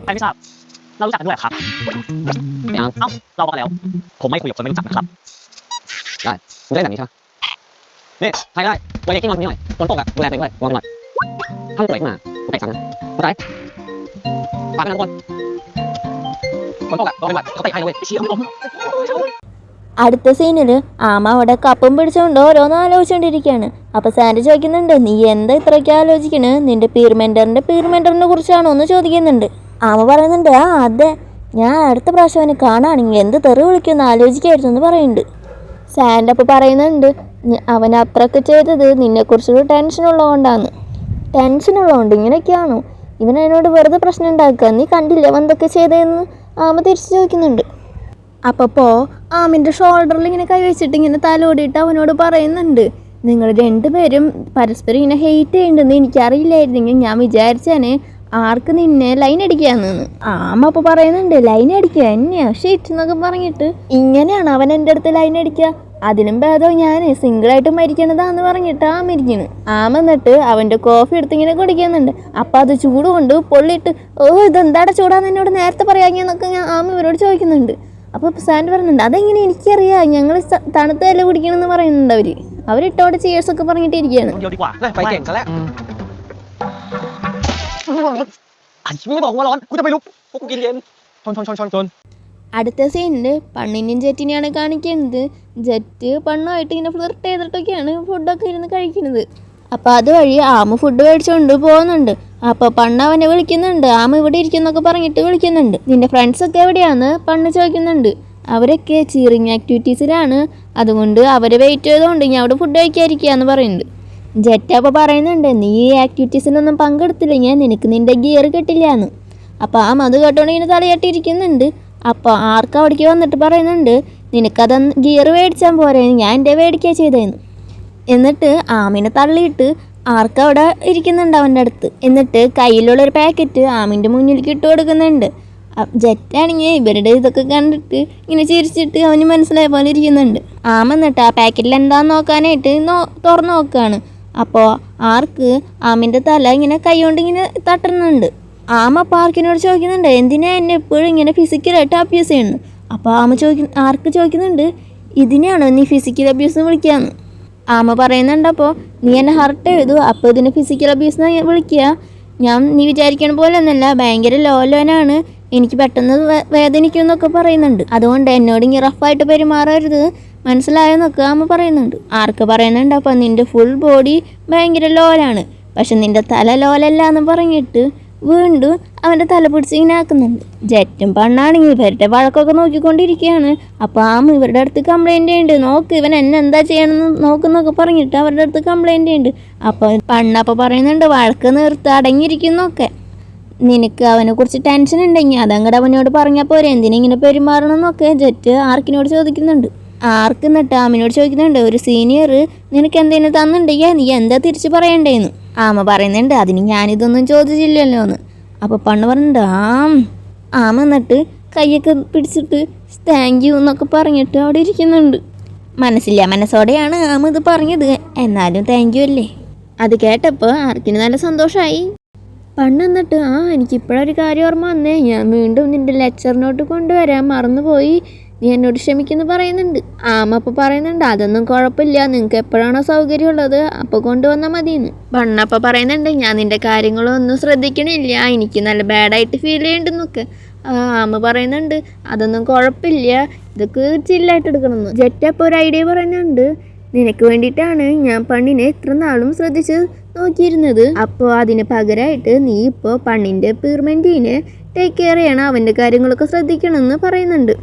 അടുത്ത സീനിൽ ആമ അവിടെ കപ്പും പിടിച്ചുകൊണ്ട് ഓരോന്ന് ആലോചിച്ചുകൊണ്ടിരിക്കുകയാണ്. അപ്പോൾ സാൻഡി ചോദിക്കുന്നുണ്ട്, നീ എന്താ ഇത്രയ്ക്ക് ആലോചിക്കണ്, നിന്റെ പീർ മെൻറ്ററിനെ കുറിച്ചാണോ എന്ന് ചോദിക്കുന്നുണ്ട്. ആമ പറയുന്നുണ്ട്, അതെ, ഞാൻ അടുത്ത പ്രാവശ്യം അവനെ കാണുകയാണെങ്കിൽ എന്ത് തെറി വിളിക്കുമെന്ന് ആലോചിക്കായിരുന്നു എന്ന് പറയുന്നുണ്ട്. സാൻഡ് അപ്പോൾ പറയുന്നുണ്ട്, അവൻ അത്രയൊക്കെ ചെയ്തത് നിന്നെക്കുറിച്ചൊരു ടെൻഷനുള്ളതുകൊണ്ടാണ്. ടെൻഷനുള്ളതുകൊണ്ട് ഇങ്ങനെയൊക്കെയാണോ? ഇവൻ എന്നോട് വെറുതെ പ്രശ്നം ഉണ്ടാക്കുക, നീ കണ്ടില്ല അവൻ എന്തൊക്കെ ചെയ്തതെന്ന് ആമ തിരിച്ചു ചോദിക്കുന്നുണ്ട്. അപ്പോൾ ആമിൻ്റെ ഷോൾഡറിൽ ഇങ്ങനെ കൈവച്ചിട്ട് ഇങ്ങനെ തലോടിയിട്ട് അവനോട് പറയുന്നുണ്ട്, നിങ്ങൾ രണ്ടുപേരും പരസ്പരം ഇങ്ങനെ ഹെയ്റ്റ് ചെയ്യുന്നുണ്ടെന്ന് എനിക്കറിയില്ലായിരുന്നെങ്കിൽ ഞാൻ വിചാരിച്ചേനെ ആർക്ക് നിന്നെ ലൈൻ അടിക്കാന്ന്. ആമ അപ്പോൾ പറയുന്നുണ്ട്, ലൈൻ അടിക്കുക എന്നെയാ ഷീറ്റ് എന്നൊക്കെ പറഞ്ഞിട്ട്, ഇങ്ങനെയാണ് അവൻ എൻ്റെ അടുത്ത് ലൈൻ അടിക്കുക, അതിനും ഭേദം ഞാൻ സിംഗിളായിട്ട് മരിക്കണതാന്ന് പറഞ്ഞിട്ട് ആമ ഇരിക്കുന്നു. ആമ എന്നിട്ട് അവൻ്റെ കോഫി എടുത്ത് ഇങ്ങനെ കുടിക്കുന്നുണ്ട്. അപ്പം അത് ചൂട് കൊണ്ട് പൊള്ളിയിട്ട്, ഇതെന്താടെ ചൂടാന്ന് എന്നോട് നേരത്തെ പറയാമെന്നൊക്കെ ആമ ഇവരോട് ചോദിക്കുന്നുണ്ട്. അപ്പോൾ സാൻഡ് പറയുന്നുണ്ട്, അതെങ്ങനെ എനിക്കറിയാം, ഞങ്ങൾ തണുത്ത ഇല കുടിക്കണമെന്ന് പറയുന്നുണ്ട്. അവരിട്ടോടെ ചിയേഴ്സൊക്കെ പറഞ്ഞിട്ട് ഇരിക്കുകയാണ്. അടുത്ത സീനിൽ പണ്ണിനെയും ജെറ്റിനെയാണ് കാണിക്കുന്നത്. ജെറ്റ് പണ്ണുമായിട്ട് ഇങ്ങനെ ഫ്ലിർട്ട് ചെയ്തിട്ടൊക്കെയാണ് ഫുഡൊക്കെ ഇരുന്ന് കഴിക്കുന്നത്. അപ്പോൾ അതുവഴി ആമ ഫുഡ് മേടിച്ചുകൊണ്ട് പോകുന്നുണ്ട്. അപ്പോൾ പണ്ണ് അവനെ വിളിക്കുന്നുണ്ട്, ആമ ഇവിടെ ഇരിക്കുന്നൊക്കെ പറഞ്ഞിട്ട് വിളിക്കുന്നുണ്ട്. നിൻ്റെ ഫ്രണ്ട്സൊക്കെ എവിടെയാണെന്ന് പണ്ണ് ചോദിക്കുന്നുണ്ട്. അവരൊക്കെ ചീറിങ് ആക്ടിവിറ്റീസിലാണ്, അതുകൊണ്ട് അവരെ വെയിറ്റ് ചെയ്തുകൊണ്ട് ഞാൻ അവിടെ ഫുഡ് കഴിക്കാതിരിക്കുക എന്ന് പറയുന്നുണ്ട്. ജെറ്റ് അപ്പോൾ പറയുന്നുണ്ട്, നീ ഈ ആക്ടിവിറ്റീസിലൊന്നും പങ്കെടുത്തില്ലെങ്കിൽ നിനക്ക് നിൻ്റെ ഗിയർ കിട്ടില്ല എന്ന്. അപ്പോൾ ആമ അത് കേട്ടോണ്ട് ഇങ്ങനെ തലയാട്ടിയിരിക്കുന്നുണ്ട്. അപ്പോൾ ആർക്ക് അവിടേക്ക് വന്നിട്ട് പറയുന്നുണ്ട്, നിനക്കത് ഗിയർ മേടിച്ചാൽ പോരെ, ഞാൻ എൻ്റെ മേടിക്കുക ചെയ്തതെന്ന്. എന്നിട്ട് ആമിനെ തള്ളിയിട്ട് ആർക്ക് അവിടെ ഇരിക്കുന്നുണ്ട് അവൻ്റെ അടുത്ത്. എന്നിട്ട് കയ്യിലുള്ളൊരു പാക്കറ്റ് ആമിൻ്റെ മുന്നിലേക്ക് ഇട്ട് കൊടുക്കുന്നുണ്ട്. ജെറ്റാണെങ്കിൽ ഇവരുടെ ഇതൊക്കെ കണ്ടിട്ട് ഇങ്ങനെ ചിരിച്ചിട്ട് അവന് മനസ്സിലായ പോലെ ഇരിക്കുന്നുണ്ട്. ആമ എന്നിട്ട് ആ പാക്കറ്റിൽ എന്താന്ന് നോക്കാനായിട്ട് തുറന്നു നോക്കുകയാണ്. അപ്പോൾ ആർക്ക് ആമിൻ്റെ തല ഇങ്ങനെ കൈ കൊണ്ട് ഇങ്ങനെ തട്ടുന്നുണ്ട്. ആമ അപ്പോൾ ആർക്കിനോട് ചോദിക്കുന്നുണ്ട്, എന്തിനാ എന്നെ എപ്പോഴും ഇങ്ങനെ ഫിസിക്കലായിട്ട് അബ്യൂസ് ചെയ്യുന്നു. അപ്പോൾ ആർക്ക് ചോദിക്കുന്നുണ്ട്, ഇതിനെയാണോ നീ ഫിസിക്കൽ അബ്യൂസ് വിളിക്കാമെന്ന്. ആമ പറയുന്നുണ്ട്, അപ്പോൾ നീ എന്നെ ഹർട്ട് ചെയ്തു, അപ്പോൾ ഇതിന് ഫിസിക്കൽ അബ്യൂസ് വിളിക്കുക, നീ വിചാരിക്കണ പോലെ ഒന്നല്ല, ഭയങ്കര ലോനാണ്, എനിക്ക് പെട്ടെന്ന് വേദനിക്കുമെന്നൊക്കെ പറയുന്നുണ്ട്. അതുകൊണ്ട് എന്നോട് ഇങ്ങനെ റഫായിട്ട് പെരുമാറരുത്, മനസ്സിലായെന്നൊക്കെ ആമ പറയുന്നുണ്ട്. ആർക്ക് പറയുന്നുണ്ട്, അപ്പോൾ നിൻ്റെ ഫുൾ ബോഡി ഭയങ്കര ലോലാണ്, പക്ഷെ നിൻ്റെ തല ലോലല്ല എന്ന് പറഞ്ഞിട്ട് വീണ്ടും അവൻ്റെ തല പിടിച്ച് ഇങ്ങനെ ആക്കുന്നുണ്ട്. ജെറ്റും പണ്ണാണെങ്കിൽ ഇവരുടെ വഴക്കൊക്കെ നോക്കിക്കൊണ്ടിരിക്കുകയാണ്. അപ്പോൾ ആമ ഇവരുടെ അടുത്ത് കംപ്ലൈൻറ്റ് ചെയ്യുന്നുണ്ട്, നോക്ക് ഇവൻ എന്നെ എന്താ ചെയ്യണമെന്ന് നോക്കുന്നൊക്കെ പറഞ്ഞിട്ട് അവരുടെ അടുത്ത് കംപ്ലൈൻറ്റ് ചെയ്യുന്നുണ്ട്. അപ്പോൾ പണ്ണപ്പോൾ പറയുന്നുണ്ട്, വഴക്ക് നിർത്ത്, അടങ്ങിയിരിക്കുന്നൊക്കെ, നിനക്ക് അവനെക്കുറിച്ച് ടെൻഷൻ ഉണ്ടെങ്കിൽ അതങ്ങടെ അവനോട് പറഞ്ഞാൽ പോരെ, എന്തിനിങ്ങനെ പെരുമാറണമെന്നൊക്കെ ജെറ്റ് ആർക്കിനോട് ചോദിക്കുന്നുണ്ട്. ആർക്ക് എന്നിട്ട് ആമിനോട് ചോദിക്കുന്നുണ്ട്, ഒരു സീനിയർ നിനക്ക് എന്തെങ്കിലും തന്നിട്ടുണ്ടെങ്കിൽ നീ എന്താ തിരിച്ച് പറയണ്ടേന്ന്. ആമ പറയുന്നുണ്ട്, അതിന് ഞാനിതൊന്നും ചോദിച്ചില്ലല്ലോ എന്ന്. അപ്പോൾ പണ്ണ് പറയുന്നുണ്ട്, ആമ എന്നിട്ട് കൈയൊക്കെ പിടിച്ചിട്ട് താങ്ക് യു എന്നൊക്കെ പറഞ്ഞിട്ട് അവിടെ ഇരിക്കുന്നുണ്ട്. മനസ്സില്ല മനസ്സോടെയാണ് ആമ ഇത് പറഞ്ഞത്, എന്നാലും താങ്ക് യു അല്ലേ. അത് കേട്ടപ്പോൾ ആർക്കിന് നല്ല സന്തോഷമായി. പണ്ടെന്നിട്ട് എനിക്കിപ്പോഴൊരു കാര്യം ഓർമ്മ വന്നേ, ഞാൻ വീണ്ടും നിൻ്റെ ലെക്ചർ നോട്ട് കൊണ്ടുവരാൻ മറന്നുപോയി, നീ എന്നോട് ക്ഷമിക്കുന്നു പറയുന്നുണ്ട്. ആമ അപ്പോൾ പറയുന്നുണ്ട് അതൊന്നും കുഴപ്പമില്ല, നിങ്ങൾക്ക് എപ്പോഴാണോ സൗകര്യമുള്ളത് അപ്പോൾ കൊണ്ടുവന്നാൽ മതിയെന്ന്. പണ്ണപ്പോൾ പറയുന്നുണ്ട് ഞാൻ നിൻ്റെ കാര്യങ്ങളൊന്നും ശ്രദ്ധിക്കണില്ല, എനിക്ക് നല്ല ബാഡായിട്ട് ഫീൽ ചെയ്യുന്നുണ്ടെന്നൊക്കെ. ആമ പറയുന്നുണ്ട് അതൊന്നും കുഴപ്പമില്ല, ഇതൊക്കെ ചില്ലായിട്ട് എടുക്കണമെന്ന്. ജെറ്റപ്പോൾ ഒരു ഐഡിയ പറയുന്നുണ്ട്, നിനക്ക് വേണ്ടിയിട്ടാണ് ഞാൻ പണ്ണിനെ ഇത്ര നാളും ശ്രദ്ധിച്ച് നോക്കിയിരുന്നത്, അപ്പോൾ അതിന് പകരമായിട്ട് നീ ഇപ്പോൾ പണ്ണിൻ്റെ പീർമെൻറ്റിനെ ടേക്ക് കെയർ ചെയ്യണം, അവൻ്റെ കാര്യങ്ങളൊക്കെ ശ്രദ്ധിക്കണമെന്ന് പറയുന്നുണ്ട്.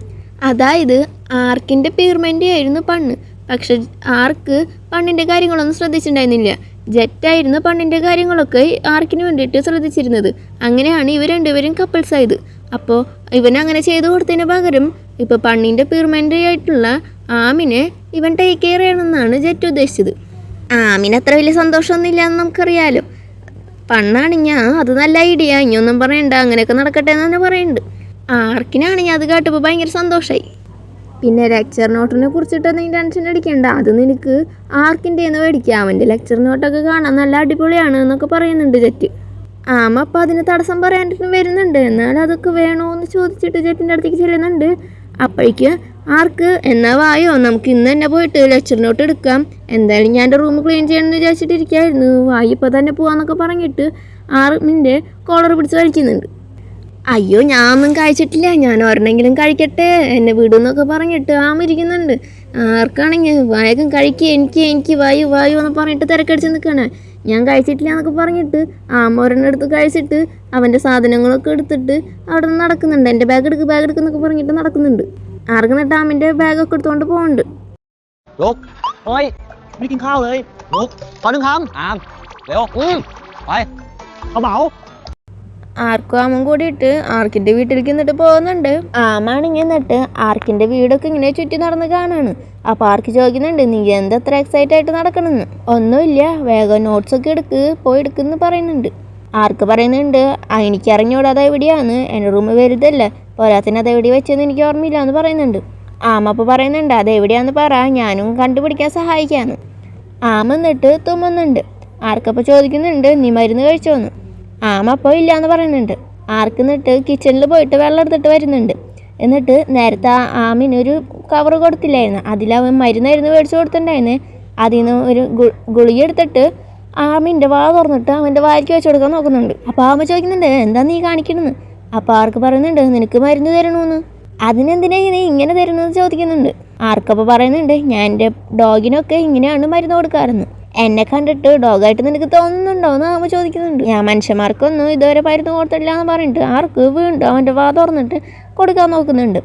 അതായത് ആർക്കിൻ്റെ പീർമെൻ്റ് ആയിരുന്നു പണ്ണ്, പക്ഷെ ആർക്ക് പണ്ണിൻ്റെ കാര്യങ്ങളൊന്നും ശ്രദ്ധിച്ചിട്ടുണ്ടായിരുന്നില്ല. ജെറ്റായിരുന്നു പണ്ണിൻ്റെ കാര്യങ്ങളൊക്കെ ആർക്കിന് വേണ്ടിയിട്ട് ശ്രദ്ധിച്ചിരുന്നത്. അങ്ങനെയാണ് ഇവർ രണ്ടുപേരും കപ്പിൾസ് ആയത്. അപ്പോൾ ഇവൻ അങ്ങനെ ചെയ്തു കൊടുത്തതിന് പകരം ഇപ്പോൾ പണ്ണിൻ്റെ പീർമെൻ്റ് ആയിട്ടുള്ള ആമിനെ ഇവൻ ടേക്ക് കെയർ ചെയ്യണമെന്നാണ് ജെറ്റ് ഉദ്ദേശിച്ചത്. ആമിന് അത്ര വലിയ സന്തോഷമൊന്നുമില്ല എന്ന് നമുക്കറിയാലോ. പണ്ണാണെങ്കിൽ അത് നല്ല ഐഡിയ, ഇനിയൊന്നും പറയണ്ട, അങ്ങനെയൊക്കെ നടക്കട്ടെ എന്ന് തന്നെ പറയുന്നുണ്ട്. ആർക്കിനാണെങ്കിൽ അത് കേട്ടപ്പോൾ ഭയങ്കര സന്തോഷമായി. പിന്നെ ലെക്ചർ നോട്ടിനെ കുറിച്ചിട്ട് നീ ടെൻഷൻ അടിക്കേണ്ട, അത് നിനക്ക് ആർക്കിൻ്റെ എന്ന് മേടിക്കുക, അവൻ്റെ ലെക്ചർ നോട്ടൊക്കെ കാണാൻ നല്ല അടിപൊളിയാണ് എന്നൊക്കെ പറയുന്നുണ്ട് ജെറ്റ്. ആമ അപ്പം അതിന് തടസ്സം പറയാനായിട്ട് വരുന്നുണ്ട്, എന്നാൽ അതൊക്കെ വേണോ എന്ന് ചോദിച്ചിട്ട് ജെറ്റിൻ്റെ അടുത്തേക്ക് ചെല്ലുന്നുണ്ട്. അപ്പോഴേക്ക് ആർക്ക് എന്നാ വായോ നമുക്ക് ഇന്ന് തന്നെ പോയിട്ട് ലെക്ചർ നോട്ട് എടുക്കാം, എന്തായാലും ഞാൻ എൻ്റെ റൂം ക്ലീൻ ചെയ്യണമെന്ന് വിചാരിച്ചിട്ടിരിക്കുകയായിരുന്നു, വായി ഇപ്പോൾ തന്നെ പോവാന്നൊക്കെ പറഞ്ഞിട്ട് ആർമിൻ്റെ കോളർ പിടിച്ച് വലിക്കുന്നുണ്ട്. അയ്യോ ഞാനൊന്നും കഴിച്ചിട്ടില്ല, ഞാൻ ഒരെണ്ണെങ്കിലും കഴിക്കട്ടെ, എന്നെ വിടുന്നൊക്കെ പറഞ്ഞിട്ട് ഇരിക്കുന്നുണ്ട്. ആർക്കാണെങ്കിൽ വേഗം കഴിക്കുക, എനിക്ക് വായു എന്ന് പറഞ്ഞിട്ട് തിരക്കടിച്ച് നിൽക്കുകയാണ്. ഞാൻ കഴിച്ചിട്ടില്ല എന്നൊക്കെ പറഞ്ഞിട്ട് ഒരെണ്ണം എടുത്ത് കഴിച്ചിട്ട് അവൻ്റെ സാധനങ്ങളൊക്കെ എടുത്തിട്ട് അവിടെ നിന്ന് നടക്കുന്നുണ്ട്. എൻ്റെ ബാഗ് എടുക്കുന്നൊക്കെ പറഞ്ഞിട്ട് നടക്കുന്നുണ്ട്. ആർക്ക് എന്നിട്ട് ആമിൻ്റെ ബാഗൊക്കെ എടുത്തുകൊണ്ട് പോകുന്നുണ്ട്. ആർക്കും ആമൻ കൂടിയിട്ട് ആർക്കിൻ്റെ വീട്ടിലേക്ക് എന്നിട്ട് പോകുന്നുണ്ട്. ആമാണെങ്കിൽ എന്നിട്ട് ആർക്കിൻ്റെ വീടൊക്കെ ഇങ്ങനെ ചുറ്റി നടന്ന് കാണാണ്. അപ്പോൾ ആർക്ക് ചോദിക്കുന്നുണ്ട് നീ എന്താ അത്ര എക്സൈറ്റ് ആയിട്ട് നടക്കണമെന്ന്. ഒന്നുമില്ല, വേഗം നോട്ട്സൊക്കെ പോയി എടുക്കുമെന്ന് പറയുന്നുണ്ട്. ആർക്ക് പറയുന്നുണ്ട് എനിക്ക് അറിഞ്ഞൂടാതെ എവിടെയാണ്, എൻ്റെ റൂം വലുതല്ല, പോരാത്തിന് അത് എവിടെ വെച്ചെന്ന് എനിക്ക് ഓർമ്മയില്ല എന്ന് പറയുന്നുണ്ട്. ആമ അപ്പോൾ പറയുന്നുണ്ട് അതെവിടെയാണെന്ന് പറ, ഞാനും കണ്ടുപിടിക്കാൻ സഹായിക്കാമെന്ന്. ആമ എന്നിട്ട് തുമ്മുന്നുണ്ട്. ആർക്കപ്പോൾ ചോദിക്കുന്നുണ്ട് നീ മരുന്ന് കഴിച്ചോന്ന്. ആമ അപ്പോൾ ഇല്ലയെന്ന് പറയുന്നുണ്ട്. ആർക്ക് എന്നിട്ട് കിച്ചണിൽ പോയിട്ട് വെള്ളം എടുത്തിട്ട് വരുന്നുണ്ട്. എന്നിട്ട് നേരത്തെ ആമിനൊരു കവർ കൊടുത്തില്ലായിരുന്നു, അതിലവൻ മരുന്നായിരുന്നു മേടിച്ച് കൊടുത്തിട്ടുണ്ടായിരുന്നേ. അതിൽ നിന്ന് ഒരു ഗുളിക എടുത്തിട്ട് ആമിൻ്റെ വാ തുറന്നിട്ട് അവൻ്റെ വായിക്ക് വെച്ച് കൊടുക്കാൻ നോക്കുന്നുണ്ട്. അപ്പോൾ ആമ ചോദിക്കുന്നുണ്ട് എന്താ നീ കാണിക്കണമെന്ന്. അപ്പോൾ ആർക്ക് പറയുന്നുണ്ട് നിനക്ക് മരുന്ന് തരണമെന്ന്. അതിനെന്തിനാ നീ ഇങ്ങനെ തരുന്നതെന്ന് ചോദിക്കുന്നുണ്ട്. ആർക്കപ്പോൾ പറയുന്നുണ്ട് ഞാൻ എൻ്റെ ഡോഗിനൊക്കെ ഇങ്ങനെയാണ് മരുന്ന് കൊടുക്കാറെന്ന്. എന്നെ കണ്ടിട്ട് ഡോഗായിട്ട് നിനക്ക് തോന്നുന്നുണ്ടോ എന്ന് ആമ ചോദിക്കുന്നുണ്ട്. ഞാൻ മനുഷ്യന്മാർക്കൊന്നും ഇതുവരെ മരുന്ന് കൊടുത്തില്ല എന്ന് പറഞ്ഞിട്ട് ആർക്ക് വീണ്ടും അവൻ്റെ വാ തുറന്നിട്ട് കൊടുക്കാൻ നോക്കുന്നുണ്ട്.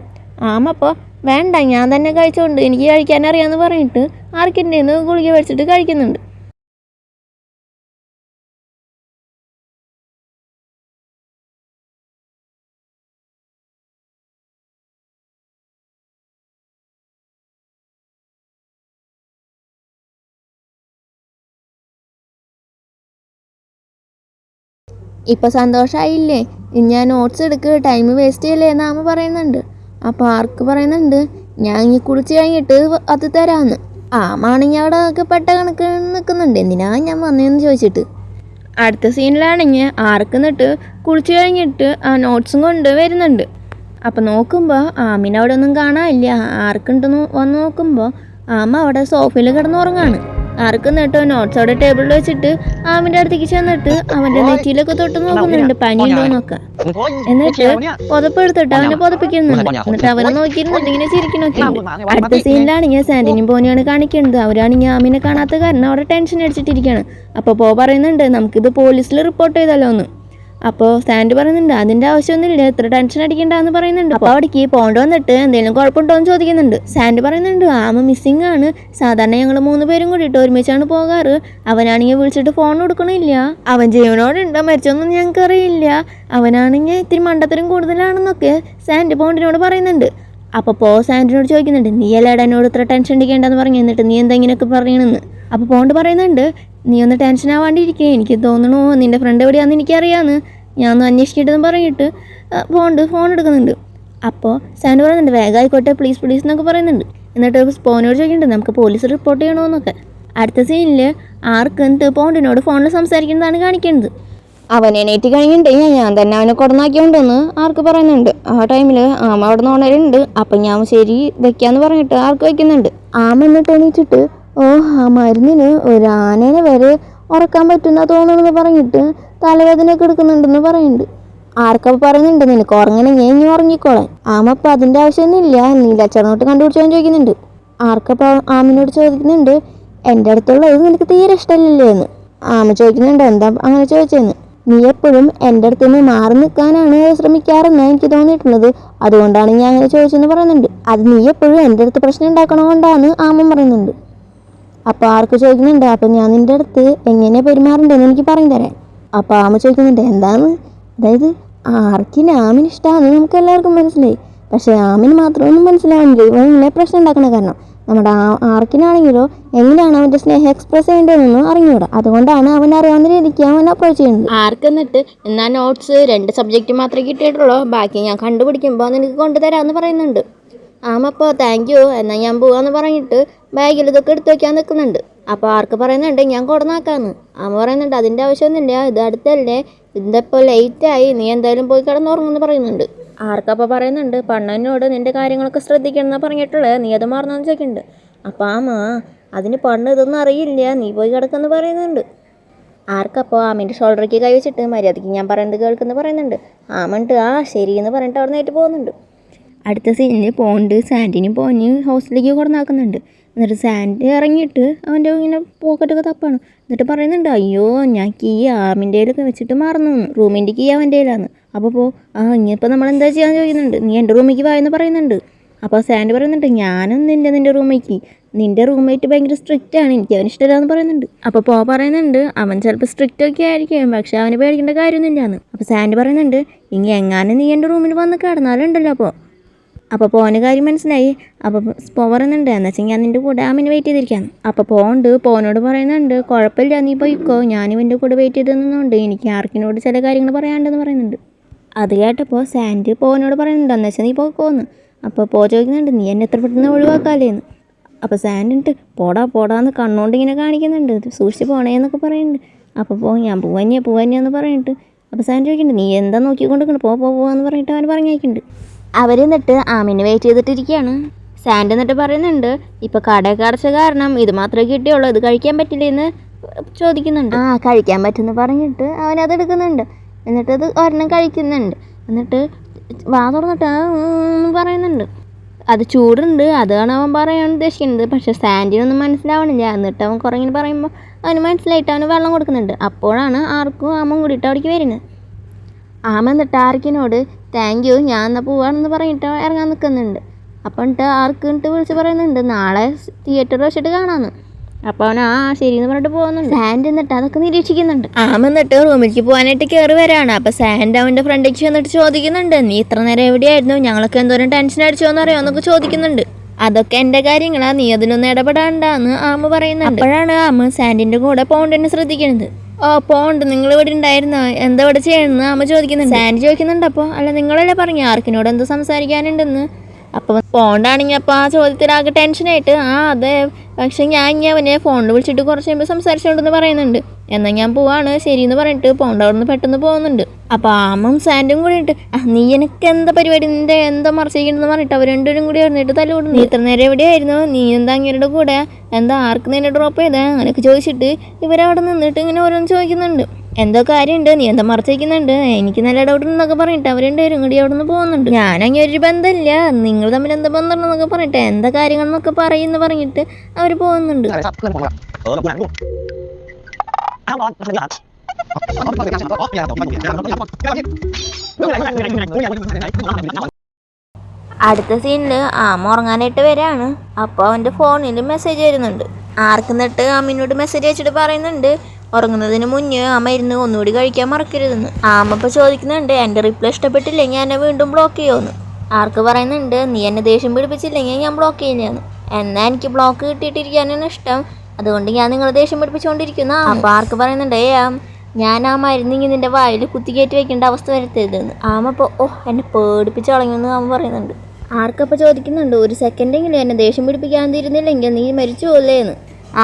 ആമ അപ്പോൾ വേണ്ട ഞാൻ തന്നെ കഴിച്ചുകൊണ്ട് എനിക്ക് കഴിക്കാൻ അറിയാമെന്ന് പറഞ്ഞിട്ട് ആർക്കിൻ്റെ നിന്ന് ഗുളിക മേടിച്ചിട്ട് കഴിക്കുന്നുണ്ട്. ഇപ്പോൾ സന്തോഷമായില്ലേ, ഇനി ഞാൻ നോട്ട്സ് എടുക്കുക, ടൈം വേസ്റ്റ് ചെയ്യല്ലേ എന്ന് ആമ പറയുന്നുണ്ട്. അപ്പോൾ ആർക്ക് പറയുന്നുണ്ട് ഞാൻ ഈ കുളിച്ച് കഴിഞ്ഞിട്ട് അത് തരാമെന്ന്. ആമാണെങ്കിൽ അവിടെ ഒക്കെ പെട്ട കണക്ക് നിൽക്കുന്നുണ്ട്, എന്തിനാ ഞാൻ വന്നതെന്ന് ചോദിച്ചിട്ട്. അടുത്ത സീനിലാണെങ്കിൽ ആർക്ക് എന്നിട്ട് കുളിച്ച് കഴിഞ്ഞിട്ട് ആ നോട്ട്സും കൊണ്ട് വരുന്നുണ്ട്. അപ്പോൾ നോക്കുമ്പോൾ ആമിനെ അവിടെ ഒന്നും കാണാനില്ല. ആർക്കുണ്ടെന്ന് വന്ന് നോക്കുമ്പോൾ ആമ അവിടെ സോഫയിൽ കിടന്നുറങ്ങാണ്. ആർക്ക് എന്നിട്ട് നോട്ട്സ് അവിടെ ടേബിളിൽ വെച്ചിട്ട് ആമിൻ്റെ അടുത്തേക്ക് ചെന്നിട്ട് അവൻ്റെ നെറ്റിയിലൊക്കെ തൊട്ട് നോക്കുന്നുണ്ട് പനിയുണ്ടോന്നൊക്കെ. എന്നിട്ട് പുതപ്പെടുത്തിട്ട് അവനെ പുതപ്പിക്കുന്നുണ്ട്. എന്നിട്ട് അവനെ നോക്കിയിരുന്നിട്ട് ഇങ്ങനെ ചിരിക്കണൊക്കെ ഉണ്ട്. അടുത്ത സീനിലാണെങ്കിൽ സാൻഡിനും പോനെയാണ് കാണിക്കുന്നത്. അവരാണെങ്കിൽ ആമിനെ കാണാത്ത കാരണം അവിടെ ടെൻഷൻ അടിച്ചിട്ടിരിക്കുകയാണ്. അപ്പോൾ പറയുന്നുണ്ട് നമുക്കിത് പോലീസിൽ റിപ്പോർട്ട് ചെയ്താലോ എന്ന്. അപ്പോൾ സാൻഡ് പറയുന്നുണ്ട് അതിൻ്റെ ആവശ്യമൊന്നുമില്ല, എത്ര ടെൻഷൻ അടിക്കണ്ടെന്ന് പറയുന്നുണ്ട്. അപ്പോൾ അവിടേക്ക് പോണ്ട് വന്നിട്ട് എന്തെങ്കിലും കുഴപ്പമുണ്ടോ എന്ന് ചോദിക്കുന്നുണ്ട്. സാൻഡ് പറയുന്നുണ്ട് ആമ മിസ്സിങ് ആണ്, സാധാരണ ഞങ്ങൾ 3 പേരും കൂടിയിട്ട് ഒരുമിച്ചാണ് പോകാറ്, അവനാണെങ്കിൽ വിളിച്ചിട്ട് ഫോൺ കൊടുക്കണില്ല, അവൻ ജീവനോടുണ്ടോ മരിച്ചൊന്നും ഞങ്ങൾക്ക് അറിയില്ല, അവനാണെങ്കിൽ ഇത്തിരി മണ്ടത്തരം കൂടുതലാണെന്നൊക്കെ സാൻഡ് പോണ്ടിനോട് പറയുന്നുണ്ട്. അപ്പോൾ സാൻഡിനോട് ചോദിക്കുന്നുണ്ട് നീ അല്ലേടാ എന്നോട് ഇത്ര ടെൻഷൻ അടിക്കേണ്ടെന്ന് പറഞ്ഞു, എന്നിട്ട് നീ എന്താ ഇങ്ങനെയൊക്കെ പറയണമെന്ന്. അപ്പോൾ പോണ്ട് പറയുന്നുണ്ട് നീ ഒന്ന് ടെൻഷൻ ആവാണ്ടിരിക്കേ, എനിക്ക് തോന്നണു നിൻ്റെ ഫ്രണ്ട് എവിടെയാണെന്ന് എനിക്കറിയാമെന്ന്, ഞാൻ ഒന്ന് അന്വേഷിക്കട്ടെന്ന് പറഞ്ഞിട്ട് പോണ്ട് ഫോൺ എടുക്കുന്നുണ്ട്. അപ്പോൾ സാൻഡ് പറയുന്നുണ്ട് വേഗം ആയിക്കോട്ടെ പ്ലീസ് പ്ലീസ് എന്നൊക്കെ പറയുന്നുണ്ട്. എന്നിട്ട് പോണ്ടിനോട് ചോദിക്കുന്നുണ്ട് നമുക്ക് പോലീസ് റിപ്പോർട്ട് ചെയ്യണമെന്നൊക്കെ. അടുത്ത സീനിൽ ആർക്ക് എന്നിട്ട് പോണ്ടിനോട് ഫോണിൽ സംസാരിക്കുന്നതാണ് കാണിക്കുന്നത്. അവൻ എണീറ്റ് കഴിഞ്ഞിട്ട് ഞാൻ തന്നെ അവനെ കൊടുന്നാക്കിയോണ്ടെന്ന് ആർക്ക് പറയുന്നുണ്ട്. ആ ടൈമിൽ ആമ അവിടെ നിന്ന് ഉണരുന്നുണ്ട്. അപ്പം ഞാൻ ശരി വെക്കാന്ന് പറഞ്ഞിട്ട് ആർക്ക് വയ്ക്കുന്നുണ്ട്. ആമ എന്നിട്ട് എണീച്ചിട്ട് ആ മരുന്നിന് ഒരു ആനേനെ വരെ ഉറക്കാൻ പറ്റുന്ന തോന്നുന്നു പറഞ്ഞിട്ട് തലവേദനയൊക്കെ എടുക്കുന്നുണ്ടെന്ന് പറയുന്നുണ്ട്. ആർക്കപ്പോൾ പറയുന്നുണ്ട് നിനക്ക് ഉറങ്ങണമെങ്കിൽ ഇനി ഉറങ്ങിക്കോളാൻ. ആമ അപ്പം അതിൻ്റെ ആവശ്യമൊന്നുമില്ല നീലച്ചറിനോട്ട് കണ്ടുപിടിച്ചാൽ ചോദിക്കുന്നുണ്ട്. ആർക്കപ്പോൾ ആമിനോട് ചോദിക്കുന്നുണ്ട് എൻ്റെ അടുത്തുള്ളത് നിനക്ക് തീരെ ഇഷ്ടമല്ലല്ലോ എന്ന്. ആമ ചോദിക്കുന്നുണ്ട് എന്താ അങ്ങനെ ചോദിച്ചതെന്ന്. നീ എപ്പോഴും എൻ്റെ അടുത്ത് നിന്ന് മാറി നിൽക്കാനാണ് ശ്രമിക്കാറെന്നാണ് എനിക്ക് തോന്നിയിട്ടുള്ളത്, അതുകൊണ്ടാണ് ഞാൻ അങ്ങനെ ചോദിച്ചെന്ന് പറയുന്നുണ്ട്. അത് നീ എപ്പോഴും എൻ്റെ അടുത്ത് പ്രശ്നം ഉണ്ടാക്കണതുകൊണ്ടാണ് ആമൻ പറയുന്നുണ്ട്. അപ്പോൾ ആർക്ക് ചോദിക്കുന്നുണ്ട് അപ്പം ഞാൻ നിൻ്റെ അടുത്ത് എങ്ങനെ പെരുമാറണ്ടെന്ന് എനിക്ക് പറഞ്ഞു തരാൻ. അപ്പോൾ ആമ ചോദിക്കുന്നുണ്ട് എന്താണ്, അതായത് ആർക്കിന് ആമിന് ഇഷ്ടമാണെന്ന് നമുക്ക് എല്ലാവർക്കും മനസ്സിലായി, പക്ഷേ ആമിന് മാത്രമൊന്നും മനസ്സിലാവുന്നില്ല ഇവൻ ഇങ്ങനെ പ്രശ്നം ഉണ്ടാക്കണ കാരണം. നമ്മുടെ ആർക്കിനാണെങ്കിലോ എങ്ങനെയാണ് അവൻ്റെ സ്നേഹം എക്സ്പ്രസ് ചെയ്യേണ്ടതെന്നും അറിഞ്ഞൂടാ, അതുകൊണ്ടാണ് അവൻ അറിയാവുന്ന രീതിക്ക് അവൻ അപ്രോച്ച് ചെയ്യുന്നത്. ആർക്ക് എന്നിട്ട് എന്നാൽ നോട്ട്സ് 2 സബ്ജക്റ്റ് മാത്രമേ കിട്ടിയിട്ടുള്ളൂ, ബാക്കി ഞാൻ കണ്ടുപിടിക്കുമ്പോൾ നിനക്ക് കൊണ്ടുതരാമെന്ന് പറയുന്നുണ്ട്. ആമപ്പോൾ താങ്ക് യു എന്നാൽ ഞാൻ പോവാന്ന് പറഞ്ഞിട്ട് ബാഗിൽ ഇതൊക്കെ എടുത്തു വയ്ക്കാൻ നിൽക്കുന്നുണ്ട്. അപ്പോൾ ആർക്ക് പറയുന്നുണ്ട് ഞാൻ കൊടുന്നാക്കാന്ന്. ആമ പറയുന്നുണ്ട് അതിൻ്റെ ആവശ്യമൊന്നുമില്ല, ഇത് അടുത്തല്ലേ, ഇതിപ്പോൾ ലേറ്റായി, നീ എന്തായാലും പോയി കിടന്നുറങ്ങുമെന്ന് പറയുന്നുണ്ട്. ആർക്കപ്പോൾ പറയുന്നുണ്ട് പണ്ണനോട് നിൻ്റെ കാര്യങ്ങളൊക്കെ ശ്രദ്ധിക്കണമെന്ന് പറഞ്ഞിട്ടുള്ളത്, നീ അത് മറന്നെന്ന് ചോദിക്കുന്നുണ്ട്. അപ്പോൾ ആമ അതിന് പണ്ണ് ഇതൊന്നും അറിയില്ല, നീ പോയി കിടക്കുമെന്ന് പറയുന്നുണ്ട്. ആർക്കപ്പോൾ ആമിൻ്റെ ഷോൾഡറിലേക്ക് കൈ വെച്ചിട്ട് മര്യാദയ്ക്ക് ഞാൻ പറയുന്നത് കേൾക്കുമെന്ന് പറയുന്നുണ്ട്. ആമണ്ട് ശരിയെന്ന് പറഞ്ഞിട്ട് അവിടെ നേരിട്ട് പോകുന്നുണ്ട്. അടുത്ത സീനിൽ പോണ്ട് സാൻഡിനും പോഞ്ഞ് ഹോസ്റ്റലിലേക്ക് കൊടുന്നാക്കുന്നുണ്ട്. എന്നിട്ട് സാൻഡ് ഇറങ്ങിയിട്ട് അവൻ്റെ ഇങ്ങനെ പോക്കറ്റൊക്കെ തപ്പാണ്. എന്നിട്ട് പറയുന്നുണ്ട് അയ്യോ ഞാൻ കീ ആമിൻ്റെ കയ്യിലൊക്കെ വെച്ചിട്ട് മറന്നു, റൂമിൻ്റെ കീ അവൻ്റെ കയ്യിലാണ്. അപ്പോൾ ഇനിയിപ്പോൾ നമ്മൾ എന്താ ചെയ്യാൻ ചോദിക്കുന്നുണ്ട്. നീ എൻ്റെ റൂമിലേക്ക് വായെന്ന് പറയുന്നുണ്ട്. അപ്പോൾ സാൻഡ് പറയുന്നുണ്ട് ഞാനും നിൻ്റെ റൂമിലേക്ക്, നിൻ്റെ റൂംമേറ്റ് ഭയങ്കര സ്ട്രിക്റ്റ് ആണ്, എനിക്ക് അവന് ഇഷ്ടമില്ലാന്ന് പറയുന്നുണ്ട്. അപ്പോൾ പറയുന്നുണ്ട് അവൻ ചിലപ്പോൾ സ്ട്രിക്റ്റ് ഒക്കെ ആയിരിക്കും, പക്ഷെ അവന് പേടിക്കേണ്ട കാര്യമൊന്നുമില്ലാന്ന്. അപ്പോൾ സാൻഡ് പറയുന്നുണ്ട് ഇനി എങ്ങാനും നീ എൻ്റെ റൂമിൽ വന്ന് കിടന്നാലുണ്ടല്ലോ. അപ്പോൾ പോന് കാര്യം മനസ്സിലായി. അപ്പോൾ പറയുന്നുണ്ട് എന്ന് വെച്ചാൽ ഞാൻ നിൻ്റെ കൂടെ ആമിനെ വെയിറ്റ് ചെയ്തിരിക്കാന്ന്. അപ്പോൾ പോനോട് പറയുന്നുണ്ട് കുഴപ്പമില്ല നീ പോയിക്കോ, ഞാനും എൻ്റെ കൂടെ വെയിറ്റ് ചെയ്ത് നിന്നുകൊണ്ട് എനിക്ക് ആർക്കിനോട് ചില കാര്യങ്ങൾ പറയാണ്ടെന്ന് പറയുന്നുണ്ട്. അത് കേട്ടപ്പോൾ സാൻഡ് പോനോട് പറയുന്നുണ്ട് എന്ന് വെച്ചാൽ നീ പോയിക്കോന്ന്. അപ്പോൾ ചോദിക്കുന്നുണ്ട് നീ എന്നെ എത്ര പെട്ടെന്ന് ഒഴിവാക്കാലേന്ന്. അപ്പോൾ സാൻഡ് പോടാന്ന് കണ്ണുകൊണ്ട് ഇങ്ങനെ കാണിക്കുന്നുണ്ട്, സൂക്ഷിച്ച് പോണേന്നൊക്കെ പറയുന്നുണ്ട്. അപ്പോൾ ഞാൻ പോവാഞ്ഞെന്ന് പറഞ്ഞിട്ട് അപ്പോൾ സാൻഡ് ചോദിക്കുന്നുണ്ട് നീ എന്താ നോക്കിക്കൊണ്ടിരിക്കണം, പോവാന്ന് പറഞ്ഞിട്ട് അവൻ പറഞ്ഞേക്കുന്നുണ്ട്. അവരെന്നിട്ട് ആമിനെ വെയിറ്റ് ചെയ്തിട്ടിരിക്കുകയാണ്. സാൻഡ് എന്നിട്ട് പറയുന്നുണ്ട് ഇപ്പോൾ കടയൊക്കെ അടച്ച കാരണം ഇത് മാത്രമേ കിട്ടിയുള്ളൂ, ഇത് കഴിക്കാൻ പറ്റില്ലെന്ന് ചോദിക്കുന്നുണ്ട്. കഴിക്കാൻ പറ്റുമെന്ന് പറഞ്ഞിട്ട് അവനത് എടുക്കുന്നുണ്ട്. എന്നിട്ട് അത് ഒരെണ്ണം കഴിക്കുന്നുണ്ട്. എന്നിട്ട് വാ തുറന്നിട്ട് പറയുന്നുണ്ട്. അത് ചൂടുണ്ട്, അതാണ് അവൻ പറയാൻ ഉദ്ദേശിക്കുന്നത്. പക്ഷേ സാൻഡിനൊന്നും മനസ്സിലാവണില്ല. എന്നിട്ട് അവൻ കുറേ ഇങ്ങനെ പറയുമ്പോൾ അവന് മനസ്സിലായിട്ട് അവന് വെള്ളം കൊടുക്കുന്നുണ്ട്. അപ്പോഴാണ് ആർക്കും ആമൻ കൂടിയിട്ട് അവിടേക്ക് വരുന്നത്. ആമ എന്നിട്ട് ആർക്കിനോട് താങ്ക് യു ഞാൻ എന്നാൽ പോവാണെന്ന് പറഞ്ഞിട്ട് ഇറങ്ങാൻ നിൽക്കുന്നുണ്ട്. അപ്പം ആർക്ക് വിളിച്ച് പറയുന്നുണ്ട് നാളെ തിയേറ്ററിൽ വെച്ചിട്ട് കാണാമെന്ന്. അപ്പോൾ അവൻ ശരിയെന്ന് പറഞ്ഞിട്ട് പോകുന്നുണ്ട്. സാൻഡ് എന്നിട്ട് അതൊക്കെ നിരീക്ഷിക്കുന്നുണ്ട്. ആമ എന്നിട്ട് റൂമിലേക്ക് പോകാനായിട്ട് കയറി വരാണ്. അപ്പോൾ സാൻഡ് അവൻ്റെ ഫ്രണ്ടിലേക്ക് വന്നിട്ട് ചോദിക്കുന്നുണ്ട് നീ ഇത്ര നേരം എവിടെയായിരുന്നു, ഞങ്ങളൊക്കെ എന്തോരം ടെൻഷൻ അടിച്ചോന്ന് അറിയാമെന്നൊക്കെ ചോദിക്കുന്നുണ്ട്. അതൊക്കെ എൻ്റെ കാര്യങ്ങളാണ്, നീ അതിനൊന്നും ഇടപെടാണ്ടെന്ന് ആമ പറയുന്നുണ്ട്. അപ്പോഴാണ് ആമ സാൻഡിൻ്റെ കൂടെ പോണ്ടിനെ ശ്രദ്ധിക്കുന്നത്. പോണ്ട് നിങ്ങൾ ഇവിടെ ഉണ്ടായിരുന്നോ, എന്താ ഇവിടെ ചെയ്യണമെന്ന് ആമ ചോദിക്കുന്നുണ്ട്. സാൻഡ് ചോദിക്കുന്നുണ്ട് അപ്പോൾ അല്ല നിങ്ങളല്ലേ പറഞ്ഞു ആർക്കിനോട് എന്തോ സംസാരിക്കാനുണ്ടെന്ന്. അപ്പോൾ പോണ്ടാണെങ്കിൽ അപ്പോൾ ആ ചോദ്യത്തിലാകെ ടെൻഷനായിട്ട് അതെ, പക്ഷെ ഞാൻ ഇനി അവനെ ഫോണിൽ വിളിച്ചിട്ട് കുറച്ച് കഴിയുമ്പോൾ സംസാരിച്ചോണ്ടെന്ന് പറയുന്നുണ്ട്. എന്നാൽ ഞാൻ പോവാണ് ശരിയെന്ന് പറഞ്ഞിട്ട് പോണ്ട അവിടെ നിന്ന് പെട്ടെന്ന് പോകുന്നുണ്ട്. അപ്പോൾ ആമും സാൻഡും കൂടിയിട്ട് നീ എനിക്ക് എന്താ പരിപാടി, നിൻ്റെ എന്താ മറച്ചിരിക്കണമെന്ന് പറഞ്ഞിട്ട് അവർ രണ്ടുപേരും കൂടി ഇരുന്നിട്ട് തല്ലുകൂടുന്നു. നീ ഇത്ര നേരം എവിടെയായിരുന്നു, നീ എന്താ അങ്ങേരുടെ കൂടെ, എന്താ ആർക്ക് നിന്നെ ഡ്രോപ്പ് ചെയ്തേ അങ്ങനെയൊക്കെ ചോദിച്ചിട്ട് ഇവരവിടെ നിന്നിട്ട് ഇങ്ങനെ ഓരോന്ന് ചോദിക്കുന്നുണ്ട്. എന്തോ കാര്യമുണ്ട്, നീ എന്താ മറച്ചിരിക്കുന്നുണ്ട്, എനിക്ക് നല്ല ഡൗട്ട് എന്നൊക്കെ പറഞ്ഞിട്ട് അവർ രണ്ടുപേരും കൂടി അവിടെ നിന്ന് പോകുന്നുണ്ട്. ഞാനങ്ങനെ ഒരു ബന്ധമില്ല, നിങ്ങൾ തമ്മിൽ എന്താ ബന്ധമുണ്ടെന്നൊക്കെ പറഞ്ഞിട്ട് എന്താ കാര്യങ്ങളെന്നൊക്കെ പറയുമെന്ന് പറഞ്ഞിട്ട് അവർ പോകുന്നുണ്ട്. അടുത്ത സീനിൽ ആമ ഉറങ്ങാനായിട്ട് വരാണ്. അപ്പോൾ അവൻ്റെ ഫോണിൽ മെസ്സേജ് വരുന്നുണ്ട്. ആർക്കെന്നിട്ട് ആമിനോട് മെസ്സേജ് അയച്ചിട്ട് പറയുന്നുണ്ട് ഉറങ്ങുന്നതിന് മുന്നേ ആ മരുന്ന് ഒന്നുകൂടി കഴിക്കാൻ മറക്കരുതെന്ന്. ആമ ഇപ്പോൾ ചോദിക്കുന്നുണ്ട് എൻ്റെ റിപ്ലൈ ഇഷ്ടപ്പെട്ടില്ലെങ്കിൽ എന്നെ വീണ്ടും ബ്ലോക്ക് ചെയ്യുമെന്ന്. ആർക്ക് പറയുന്നുണ്ട് നീ എന്നെ ദേഷ്യം പിടിപ്പിച്ചില്ലെങ്കിൽ ഞാൻ ബ്ലോക്ക് ചെയ്യുന്നതെന്ന്. എന്നാൽ എനിക്ക് ബ്ലോക്ക് കിട്ടിയിട്ടിരിക്കാനാണ് ഇഷ്ടം, അതുകൊണ്ട് ഞാൻ നിങ്ങളെ ദേഷ്യം പിടിപ്പിച്ചുകൊണ്ടിരിക്കുന്ന. അപ്പോൾ ആർക്ക് പറയുന്നുണ്ട് ഞാൻ ആ മരുന്നിങ്ങനെ നിൻ്റെ വായിൽ കുത്തിക്കയറ്റി വെക്കേണ്ട അവസ്ഥ വരുത്തരുതെന്ന്. ആമപ്പോൾ എന്നെ പേടിപ്പിച്ച് കളഞ്ഞെന്ന് ആമ പറയുന്നുണ്ട്. ആർക്കപ്പോൾ ചോദിക്കുന്നുണ്ട്, ഒരു സെക്കൻഡെങ്കിലും എന്നെ ദേഷ്യം പിടിപ്പിക്കാൻ തീരുന്നില്ലെങ്കിൽ നീ മരിച്ചു പോലേന്ന്.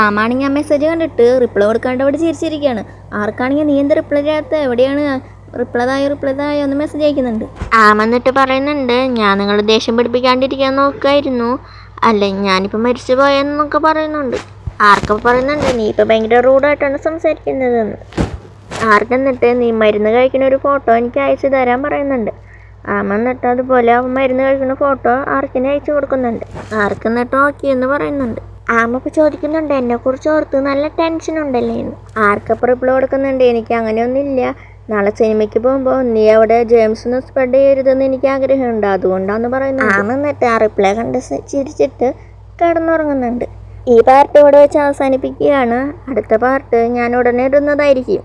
ആമാണെങ്കിൽ ആ മെസ്സേജ് കണ്ടിട്ട് റിപ്ലൈ കൊടുക്കാണ്ട് അവിടെ ചിരിച്ചിരിക്കുകയാണ്. ആർക്കാണെങ്കിൽ നീ എന്താ റിപ്ലൈ ചെയ്യാത്ത, എവിടെയാണ് റിപ്ലൈതായോ എന്ന് മെസ്സേജ് അയക്കുന്നുണ്ട്. ആമ എന്നിട്ട് പറയുന്നുണ്ട്, ഞാൻ നിങ്ങളെ ദേഷ്യം പിടിപ്പിക്കാണ്ടിരിക്കാൻ നോക്കായിരുന്നു, അല്ല ഞാനിപ്പോൾ മരിച്ചു പോയെന്നൊക്കെ പറയുന്നുണ്ട്. ആർക്കപ്പോൾ പറയുന്നുണ്ട്, നീ ഇപ്പോൾ ഭയങ്കര റൂഡായിട്ടാണ് സംസാരിക്കുന്നതെന്ന്. ആർക്കെന്നിട്ട് നീ മരുന്ന് കഴിക്കുന്ന ഒരു ഫോട്ടോ എനിക്ക് അയച്ചു തരാൻ പറയുന്നുണ്ട്. ആമ എന്നിട്ട് അതുപോലെ അവൻ മരുന്ന് കഴിക്കുന്ന ഫോട്ടോ ആർക്കിനെ അയച്ചു കൊടുക്കുന്നുണ്ട്. ആർക്കെന്നിട്ട് ഓക്കെ എന്ന് പറയുന്നുണ്ട്. ആമ ഇപ്പോൾ ചോദിക്കുന്നുണ്ട്, എന്നെക്കുറിച്ച് ഓർത്ത് നല്ല ടെൻഷൻ ഉണ്ടല്ലേ എന്ന്. ആർക്കപ്പോൾ റിപ്ലൈ കൊടുക്കുന്നുണ്ട്, എനിക്ക് അങ്ങനെയൊന്നുമില്ല, നാളെ സിനിമയ്ക്ക് പോകുമ്പോൾ നീ അവിടെ ജെയിംസിന് സ്പ്രെഡ് ചെയ്യരുതെന്ന് എനിക്ക് ആഗ്രഹമുണ്ട്, അതുകൊണ്ടാന്ന് പറയുന്നത്. ആമ എന്നിട്ട് ആ റിപ്ലൈ കണ്ട് ചിരിച്ചിട്ട് കിടന്നുറങ്ങുന്നുണ്ട്. ഈ പാർട്ട് ഇവിടെ വെച്ച് അവസാനിപ്പിക്കുകയാണ്. അടുത്ത പാർട്ട് ഞാൻ ഉടനെ ഇടുന്നതായിരിക്കും.